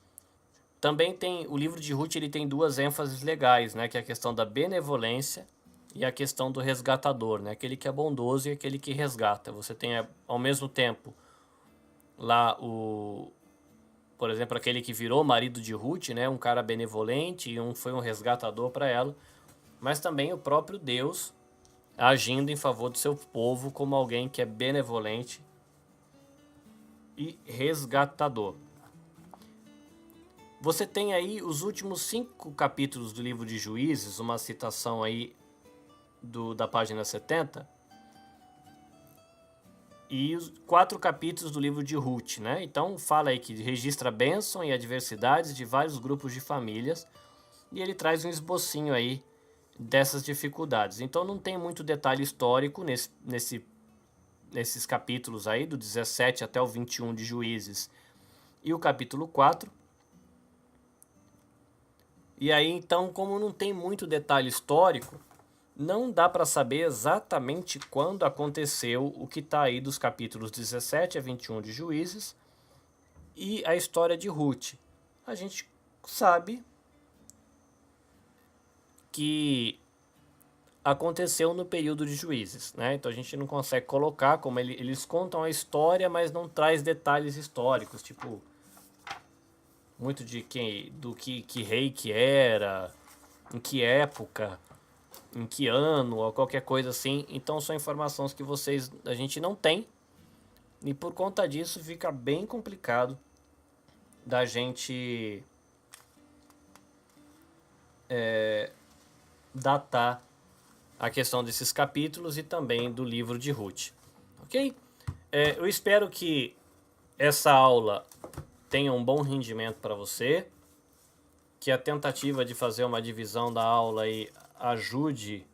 Também tem o livro de Ruth, ele tem duas ênfases legais, né, que é a questão da benevolência e a questão do resgatador, né, aquele que é bondoso e aquele que resgata. Você tem ao mesmo tempo lá por exemplo, aquele que virou marido de Ruth, né, um cara benevolente e foi um resgatador para ela, mas também o próprio Deus agindo em favor do seu povo como alguém que é benevolente e resgatador. Você tem aí os últimos 5 capítulos do livro de Juízes, uma citação aí da página 70, e os 4 capítulos do livro de Ruth, né? Então fala aí que registra a bênção e adversidades de vários grupos de famílias, e ele traz um esbocinho aí dessas dificuldades. Então não tem muito detalhe histórico nesses capítulos aí, do 17 até o 21 de Juízes e o capítulo 4. E aí, então, como não tem muito detalhe histórico, não dá para saber exatamente quando aconteceu o que está aí dos capítulos 17 a 21 de Juízes e a história de Ruth. A gente sabe que aconteceu no período de Juízes, né? Então a gente não consegue colocar como eles contam a história, mas não traz detalhes históricos, tipo muito do que rei que era, em que época, em que ano, ou qualquer coisa assim. Então são informações que a gente não tem, e por conta disso fica bem complicado da gente datar a questão desses capítulos e também do livro de Ruth, ok? Eu espero que essa aula tenha um bom rendimento para você, que a tentativa de fazer uma divisão da aula aí ajude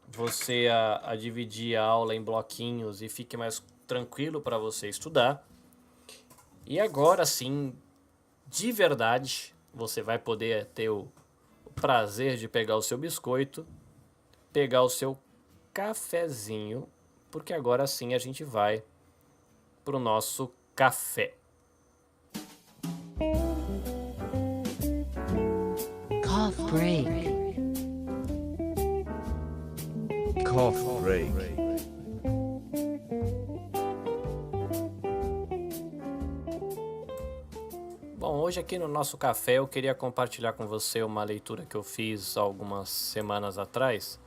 você a dividir a aula em bloquinhos e fique mais tranquilo para você estudar. E agora sim, de verdade, você vai poder ter o prazer de pegar o seu biscoito, pegar o seu cafezinho, porque agora sim a gente vai pro nosso café. Cough break. Cough break. Bom, hoje aqui no nosso café eu queria compartilhar com você uma leitura que eu fiz algumas semanas atrás.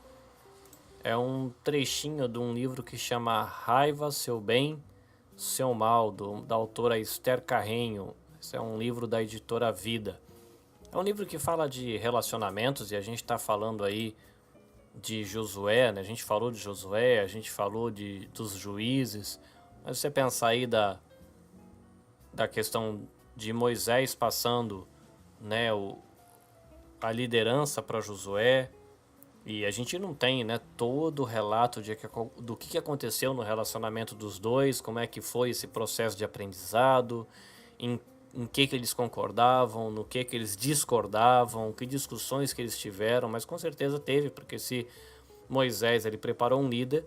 É um trechinho de um livro que chama Raiva, Seu Bem, Seu Mal, da autora Esther Carreño. Esse é um livro da editora Vida. É um livro que fala de relacionamentos e a gente está falando aí de Josué, né? A gente falou de Josué, a gente falou dos juízes. Mas você pensar aí da questão de Moisés passando, né, a liderança para Josué, e a gente não tem, né, todo o relato do que aconteceu no relacionamento dos dois, como é que foi esse processo de aprendizado, em que eles concordavam, no que eles discordavam, que discussões que eles tiveram, mas com certeza teve, porque se Moisés ele preparou um líder,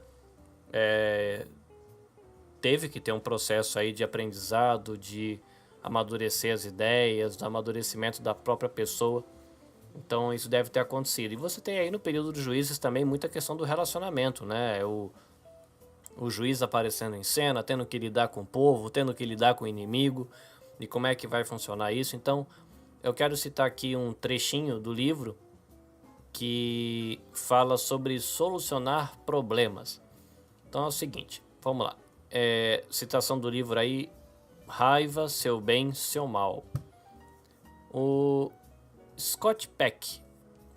teve que ter um processo aí de aprendizado, de amadurecer as ideias, do amadurecimento da própria pessoa. Então isso deve ter acontecido. E você tem aí no período dos juízes também muita questão do relacionamento, né? O juiz aparecendo em cena, tendo que lidar com o povo, tendo que lidar com o inimigo, e como é que vai funcionar isso. Então eu quero citar aqui um trechinho do livro que fala sobre solucionar problemas. Então é o seguinte, vamos lá. Citação do livro aí, Raiva, Seu Bem, Seu Mal. O Scott Peck,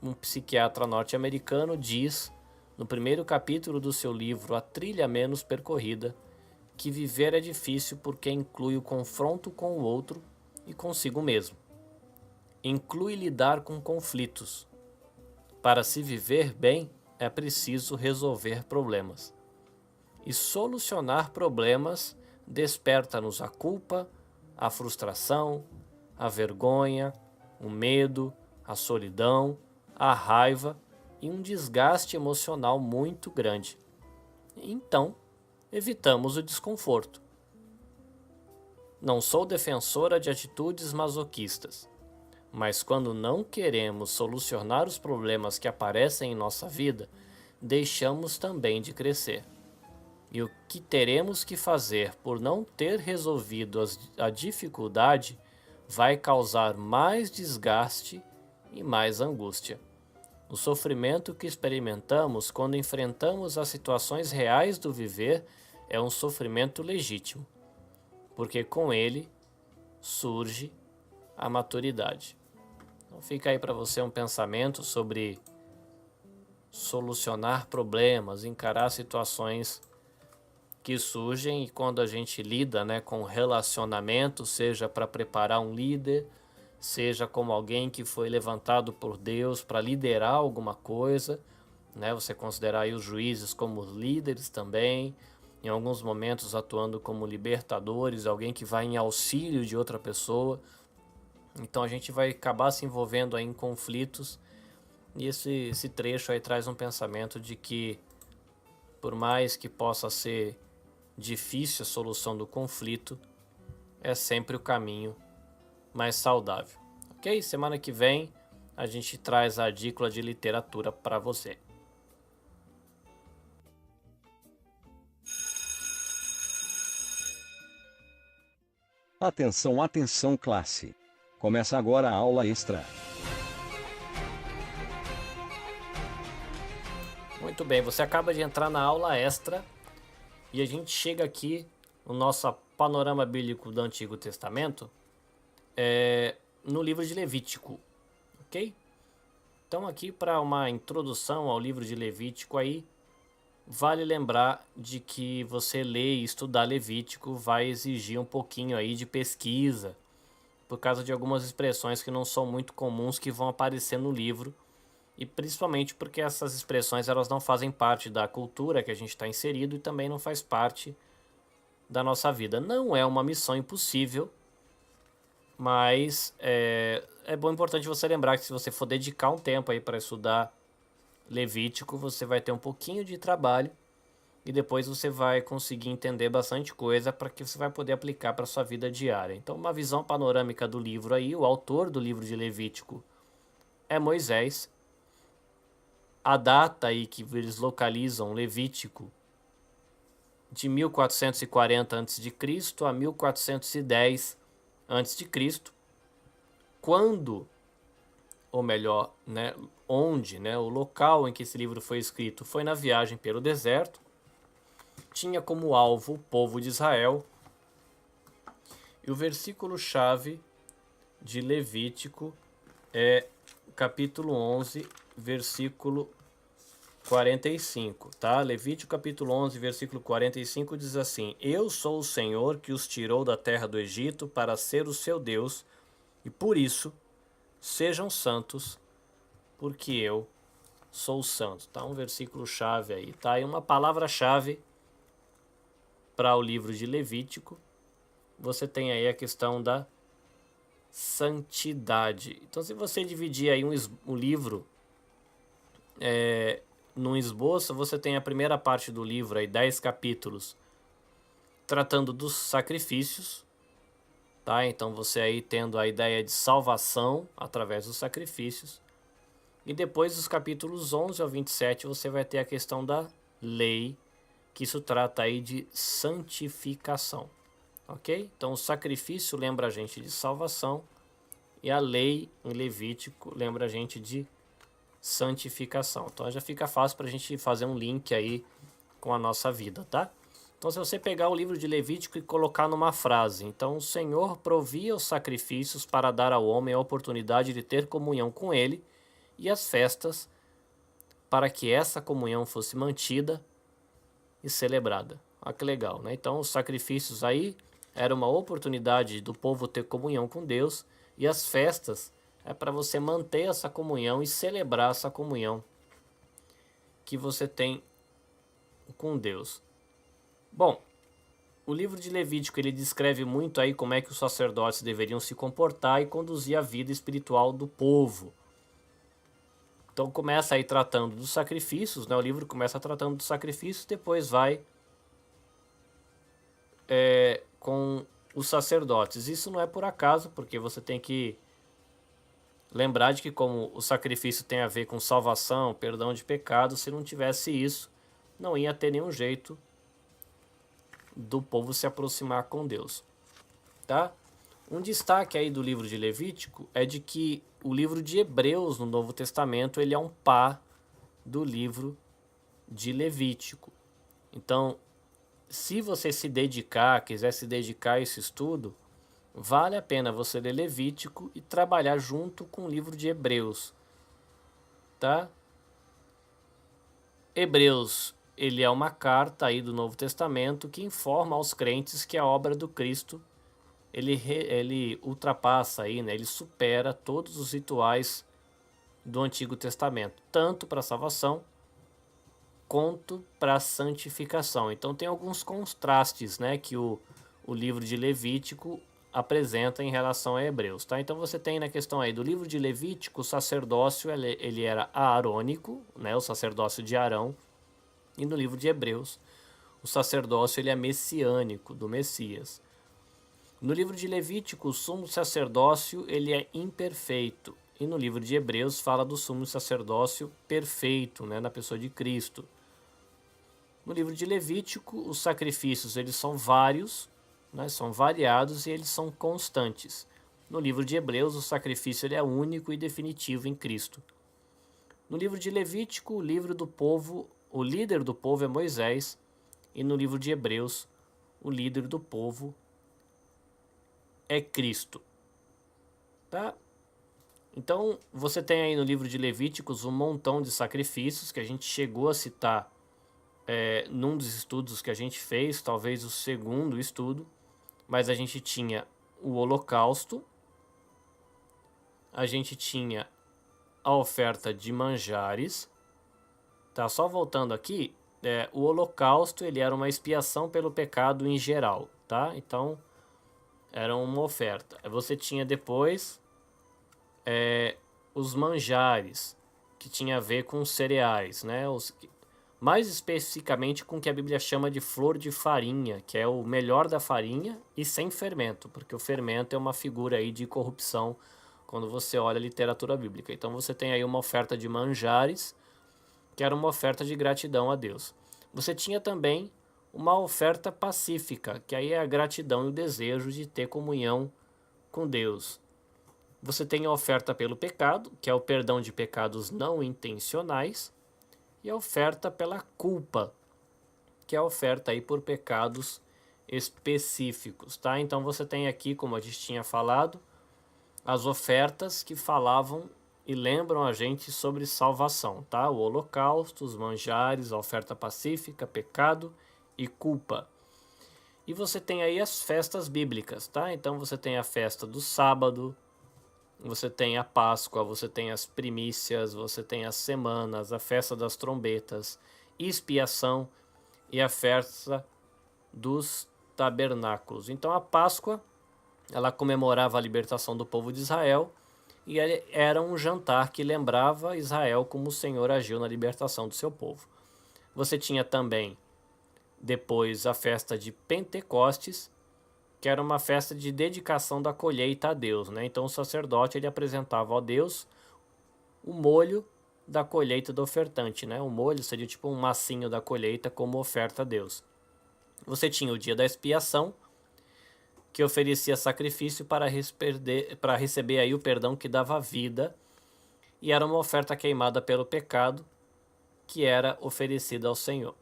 um psiquiatra norte-americano, diz no primeiro capítulo do seu livro A Trilha Menos Percorrida que viver é difícil porque inclui o confronto com o outro e consigo mesmo. Inclui lidar com conflitos. Para se viver bem, é preciso resolver problemas. E solucionar problemas desperta-nos a culpa, a frustração, a vergonha, o medo, a solidão, a raiva e um desgaste emocional muito grande. Então, evitamos o desconforto. Não sou defensora de atitudes masoquistas, mas quando não queremos solucionar os problemas que aparecem em nossa vida, deixamos também de crescer. E o que teremos que fazer por não ter resolvido a dificuldade vai causar mais desgaste e mais angústia. O sofrimento que experimentamos quando enfrentamos as situações reais do viver é um sofrimento legítimo, porque com ele surge a maturidade. Então fica aí para você um pensamento sobre solucionar problemas, encarar situações que surgem, e quando a gente lida, né, com relacionamento, seja para preparar um líder, seja como alguém que foi levantado por Deus para liderar alguma coisa, né, você considerar aí os juízes como líderes também, em alguns momentos atuando como libertadores, alguém que vai em auxílio de outra pessoa. Então a gente vai acabar se envolvendo aí em conflitos, e esse trecho aí traz um pensamento de que, por mais que possa ser difícil a solução do conflito, é sempre o caminho mais saudável. Ok? Semana que vem a gente traz a dica de literatura para você. Atenção, atenção, classe. Começa agora a aula extra. Muito bem, você acaba de entrar na aula extra e a gente chega aqui no nosso panorama bíblico do Antigo Testamento, no livro de Levítico, ok? Então aqui, para uma introdução ao livro de Levítico aí, vale lembrar de que você ler e estudar Levítico vai exigir um pouquinho aí de pesquisa, por causa de algumas expressões que não são muito comuns que vão aparecer no livro, e principalmente porque essas expressões elas não fazem parte da cultura que a gente está inserido e também não faz parte da nossa vida. Não é uma missão impossível, mas é importante você lembrar que se você for dedicar um tempo aí para estudar Levítico, você vai ter um pouquinho de trabalho e depois você vai conseguir entender bastante coisa para que você vai poder aplicar para sua vida diária. Então, uma visão panorâmica do livro aí, o autor do livro de Levítico é Moisés. A data aí que eles localizam Levítico de 1440 a.C. a 1410 a.C. quando, ou melhor, né, onde, né, o local em que esse livro foi escrito foi na viagem pelo deserto, tinha como alvo o povo de Israel, e o versículo-chave de Levítico é capítulo 11, versículo 45, tá? Levítico capítulo 11, versículo 45 diz assim: Eu sou o Senhor que os tirou da terra do Egito para ser o seu Deus, e por isso sejam santos, porque eu sou santo. Tá um versículo chave aí, tá? E uma palavra-chave para o livro de Levítico, você tem aí a questão da santidade. Então, se você dividir aí um livro num esboço, você tem a primeira parte do livro, aí 10 capítulos, tratando dos sacrifícios, tá? Então, você aí tendo a ideia de salvação através dos sacrifícios. E depois dos capítulos 11 ao 27, você vai ter a questão da lei, que isso trata aí de santificação. Ok? Então o sacrifício lembra a gente de salvação e a lei em Levítico lembra a gente de santificação. Então já fica fácil para a gente fazer um link aí com a nossa vida, tá? Então se você pegar o livro de Levítico e colocar numa frase, então o Senhor provia os sacrifícios para dar ao homem a oportunidade de ter comunhão com ele e as festas para que essa comunhão fosse mantida e celebrada. Olha que legal, né? Então os sacrifícios aí era uma oportunidade do povo ter comunhão com Deus, e as festas é para você manter essa comunhão e celebrar essa comunhão que você tem com Deus. Bom, o livro de Levítico ele descreve muito aí como é que os sacerdotes deveriam se comportar e conduzir a vida espiritual do povo. Então começa aí tratando dos sacrifícios, né? O livro começa tratando dos sacrifícios, depois vai com os sacerdotes. Isso não é por acaso, porque você tem que lembrar de que como o sacrifício tem a ver com salvação, perdão de pecados, se não tivesse isso, não ia ter nenhum jeito do povo se aproximar com Deus, tá? Um destaque aí do livro de Levítico é de que o livro de Hebreus no Novo Testamento ele é um par do livro de Levítico. Então, se você quiser se dedicar a esse estudo, vale a pena você ler Levítico e trabalhar junto com o livro de Hebreus, tá? Hebreus, ele é uma carta aí do Novo Testamento que informa aos crentes que a obra do Cristo, ele ultrapassa aí, né? Ele supera todos os rituais do Antigo Testamento, tanto para a salvação quanto para a santificação. Então tem alguns contrastes, né, que o livro de Levítico apresenta em relação a Hebreus, tá? Então você tem na questão aí do livro de Levítico, o sacerdócio ele era aarônico, né, o sacerdócio de Arão, e no livro de Hebreus o sacerdócio ele é messiânico, do Messias. No livro de Levítico, o sumo sacerdócio ele é imperfeito, e no livro de Hebreus fala do sumo sacerdócio perfeito, né, na pessoa de Cristo. No livro de Levítico, os sacrifícios eles são vários, né, são variados e eles são constantes. No livro de Hebreus, o sacrifício ele é único e definitivo em Cristo. No livro de Levítico, o líder do povo é Moisés, e no livro de Hebreus, o líder do povo é Cristo. Tá? Então, você tem aí no livro de Levíticos um montão de sacrifícios que a gente chegou a citar num dos estudos que a gente fez, talvez o segundo estudo, mas a gente tinha o holocausto, a gente tinha a oferta de manjares, tá? Só voltando aqui, o holocausto ele era uma expiação pelo pecado em geral, tá? Então, era uma oferta. Você tinha depois os manjares, que tinha a ver com cereais, né? Mais especificamente com o que a Bíblia chama de flor de farinha, que é o melhor da farinha e sem fermento, porque o fermento é uma figura aí de corrupção quando você olha a literatura bíblica. Então você tem aí uma oferta de manjares, que era uma oferta de gratidão a Deus. Você tinha também uma oferta pacífica, que aí é a gratidão e o desejo de ter comunhão com Deus. Você tem a oferta pelo pecado, que é o perdão de pecados não intencionais, e a oferta pela culpa, que é a oferta aí por pecados específicos, tá? Então você tem aqui, como a gente tinha falado, as ofertas que falavam e lembram a gente sobre salvação, tá? O holocausto, os manjares, a oferta pacífica, pecado e culpa. E você tem aí as festas bíblicas, tá? Então você tem a festa do sábado, você tem a Páscoa, você tem as primícias, você tem as semanas, a festa das trombetas, expiação e a festa dos tabernáculos. Então a Páscoa, ela comemorava a libertação do povo de Israel e era um jantar que lembrava Israel como o Senhor agiu na libertação do seu povo. Você tinha também depois a festa de Pentecostes, que era uma festa de dedicação da colheita a Deus, né? Então o sacerdote ele apresentava a Deus o molho da colheita do ofertante, né? O molho seria tipo um massinho da colheita como oferta a Deus. Você tinha o dia da expiação, que oferecia sacrifício para receber aí o perdão que dava vida, e era uma oferta queimada pelo pecado, que era oferecida ao Senhor.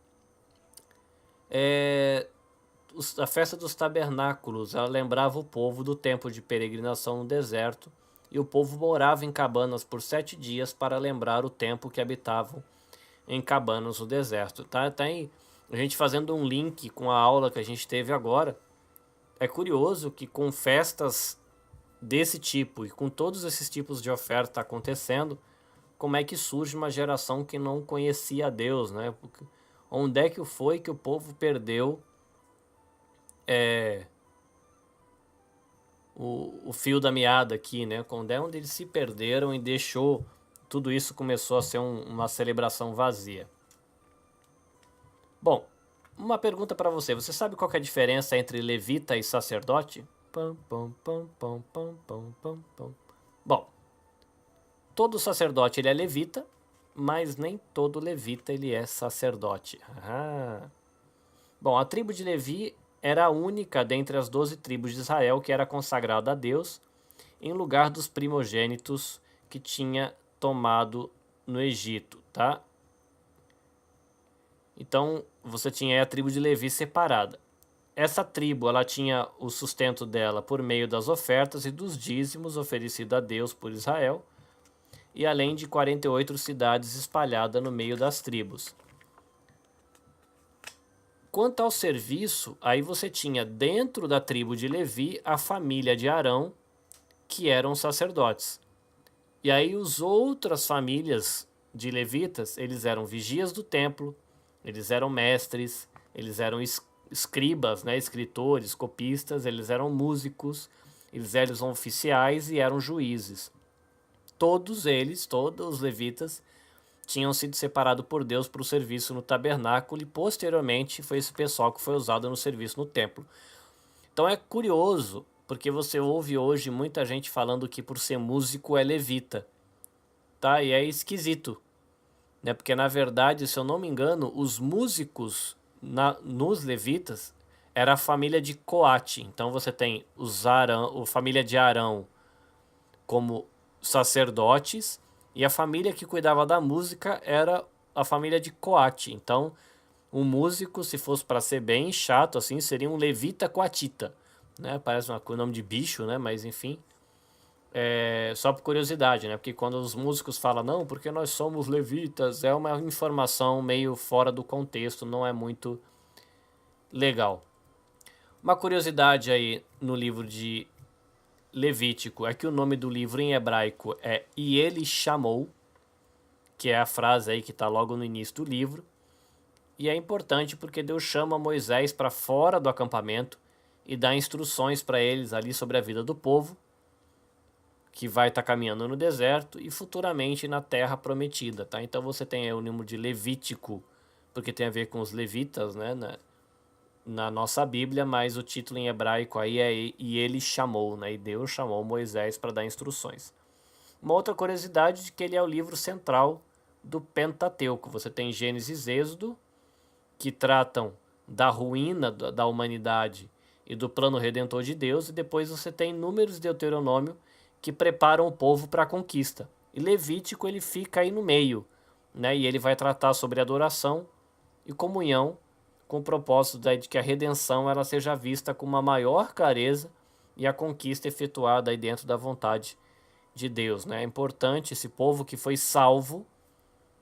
A festa dos tabernáculos, ela lembrava o povo do tempo de peregrinação no deserto, e o povo morava em cabanas por 7 dias para lembrar o tempo que habitavam em cabanas no deserto. Tá aí a gente fazendo um link com a aula que a gente teve agora. É curioso que com festas desse tipo e com todos esses tipos de oferta acontecendo, como é que surge uma geração que não conhecia a Deus, né? Porque onde é que foi que o povo perdeu o fio da meada aqui, né? Onde eles se perderam e deixou tudo isso começou a ser uma celebração vazia. Bom, uma pergunta para você. Você sabe qual que é a diferença entre levita e sacerdote? Bom, todo sacerdote ele é levita, mas nem todo levita ele é sacerdote. Bom, a tribo de Levi era a única dentre as 12 tribos de Israel que era consagrada a Deus em lugar dos primogênitos que tinha tomado no Egito, tá? Então, você tinha aí a tribo de Levi separada. Essa tribo, ela tinha o sustento dela por meio das ofertas e dos dízimos oferecidos a Deus por Israel, e além de 48 cidades espalhadas no meio das tribos. Quanto ao serviço, aí você tinha dentro da tribo de Levi a família de Arão, que eram sacerdotes. E aí as outras famílias de levitas, eles eram vigias do templo, eles eram mestres, eles eram escribas, né, escritores, copistas, eles eram músicos, eles eram oficiais e eram juízes. Todos os levitas, tinham sido separados por Deus para o serviço no tabernáculo e posteriormente foi esse pessoal que foi usado no serviço no templo. Então é curioso, porque você ouve hoje muita gente falando que por ser músico é levita, tá? E é esquisito, né? Porque na verdade, se eu não me engano, os músicos nos levitas era a família de Coate. Então você tem a família de Arão como sacerdotes e a família que cuidava da música era a família de Coate. Então, um músico, se fosse para ser bem chato assim, seria um levita coatita, né? Parece um nome de bicho, né? Mas enfim, só por curiosidade, né? Porque quando os músicos falam não, porque nós somos levitas, é uma informação meio fora do contexto, não é muito legal. Uma curiosidade aí no livro de Levítico é que o nome do livro em hebraico é "E ele chamou", que é a frase aí que está logo no início do livro. E é importante porque Deus chama Moisés para fora do acampamento e dá instruções para eles ali sobre a vida do povo, que vai estar caminhando no deserto e futuramente na terra prometida, tá? Então você tem aí o número de Levítico, porque tem a ver com os levitas, né, na nossa Bíblia, mas o título em hebraico aí é "E ele chamou", né? E Deus chamou Moisés para dar instruções. Uma outra curiosidade é que ele é o livro central do Pentateuco. Você tem Gênesis e Êxodo, que tratam da ruína da humanidade e do plano redentor de Deus, e depois você tem Números e Deuteronômio, que preparam o povo para a conquista. E Levítico ele fica aí no meio, né? E ele vai tratar sobre adoração e comunhão, com o propósito de que a redenção ela seja vista com uma maior clareza e a conquista efetuada aí dentro da vontade de Deus, né? É importante esse povo que foi salvo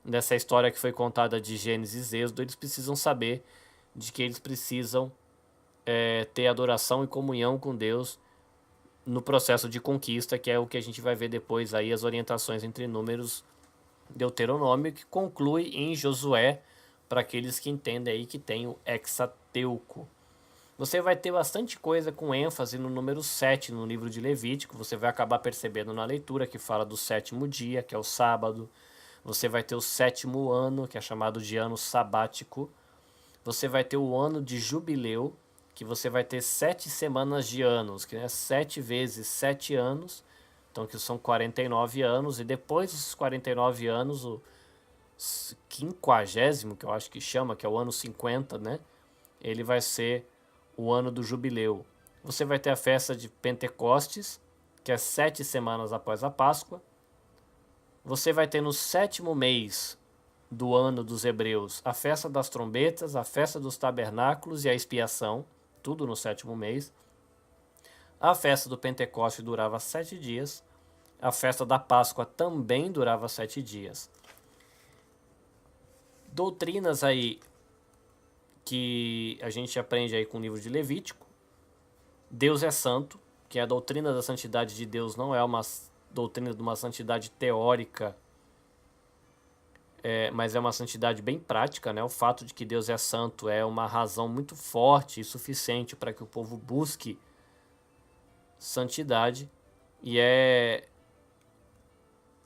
nessa história que foi contada de Gênesis e Êxodo, eles precisam saber de que eles precisam ter adoração e comunhão com Deus no processo de conquista, que é o que a gente vai ver depois aí, as orientações entre Números e Deuteronômio, que conclui em Josué, para aqueles que entendem aí que tem o hexateuco. Você vai ter bastante coisa com ênfase no número 7 no livro de Levítico, você vai acabar percebendo na leitura que fala do 7º dia, que é o sábado. Você vai ter o 7º ano, que é chamado de ano sabático. Você vai ter o ano de jubileu, que você vai ter 7 semanas de anos, que é 7 vezes 7 anos, então que são 49 anos, e depois desses 49 anos, o 50º, que eu acho que chama, que é o ano 50, né? Ele vai ser o ano do jubileu. Você vai ter a festa de Pentecostes, que é 7 semanas após a Páscoa. Você vai ter no 7º mês do ano dos hebreus a festa das trombetas, a festa dos tabernáculos e a expiação, tudo no 7º mês. A festa do Pentecoste durava 7 dias. A festa da Páscoa também durava 7 dias. Doutrinas aí que a gente aprende aí com o livro de Levítico. Deus é santo, que a doutrina da santidade de Deus não é uma doutrina de uma santidade teórica, mas é uma santidade bem prática, né? O fato de que Deus é santo é uma razão muito forte e suficiente para que o povo busque santidade, e é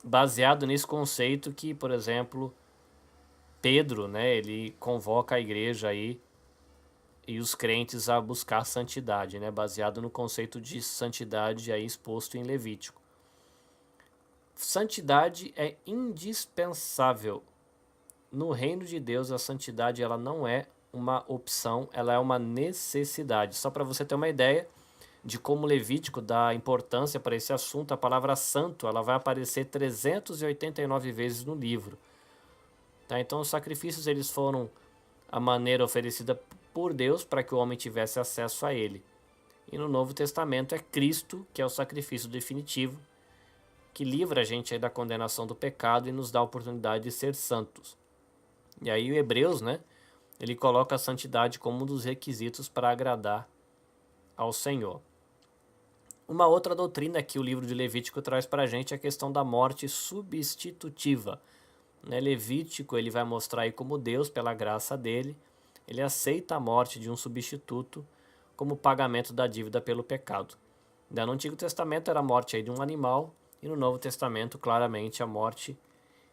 baseado nesse conceito que, por exemplo, Pedro, né, ele convoca a igreja aí e os crentes a buscar santidade, né, baseado no conceito de santidade aí exposto em Levítico. Santidade é indispensável. No reino de Deus, a santidade ela não é uma opção, ela é uma necessidade. Só para você ter uma ideia de como Levítico dá importância para esse assunto, a palavra santo ela vai aparecer 389 vezes no livro. Tá? Então os sacrifícios eles foram a maneira oferecida por Deus para que o homem tivesse acesso a ele. E no Novo Testamento é Cristo, que é o sacrifício definitivo, que livra a gente aí da condenação do pecado e nos dá a oportunidade de ser santos. E aí o Hebreus, né, ele coloca a santidade como um dos requisitos para agradar ao Senhor. Uma outra doutrina que o livro de Levítico traz para a gente é a questão da morte substitutiva. Levítico ele vai mostrar aí como Deus, pela graça dele, ele aceita a morte de um substituto como pagamento da dívida pelo pecado. No Antigo Testamento era a morte aí de um animal, e no Novo Testamento, claramente, a morte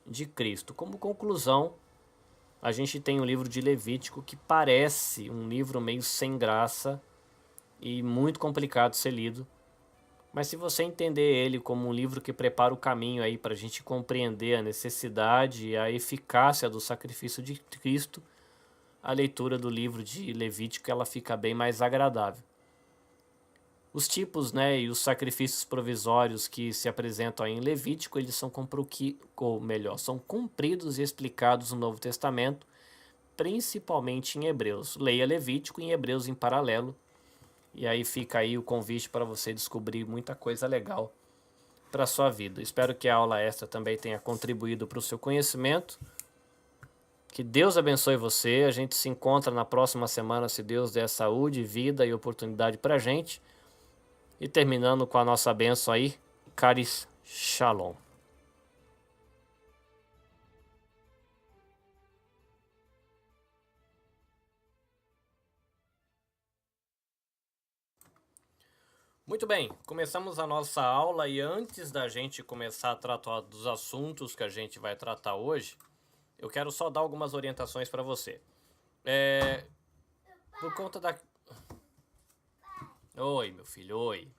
de Cristo. Como conclusão, a gente tem o livro de Levítico, que parece um livro meio sem graça e muito complicado de ser lido. Mas se você entender ele como um livro que prepara o caminho aí para a gente compreender a necessidade e a eficácia do sacrifício de Cristo, a leitura do livro de Levítico ela fica bem mais agradável. Os tipos, né, e os sacrifícios provisórios que se apresentam aí em Levítico, eles são são cumpridos e explicados no Novo Testamento, principalmente em Hebreus. Leia Levítico e em Hebreus em paralelo, e aí fica aí o convite para você descobrir muita coisa legal para a sua vida. Espero que a aula extra também tenha contribuído para o seu conhecimento. Que Deus abençoe você. A gente se encontra na próxima semana, se Deus der saúde, vida e oportunidade para a gente. E terminando com a nossa bênção aí, Caris Shalom. Muito bem, começamos a nossa aula e antes da gente começar a tratar dos assuntos que a gente vai tratar hoje, eu quero só dar algumas orientações para você. Por conta da... Oi, meu filho, oi.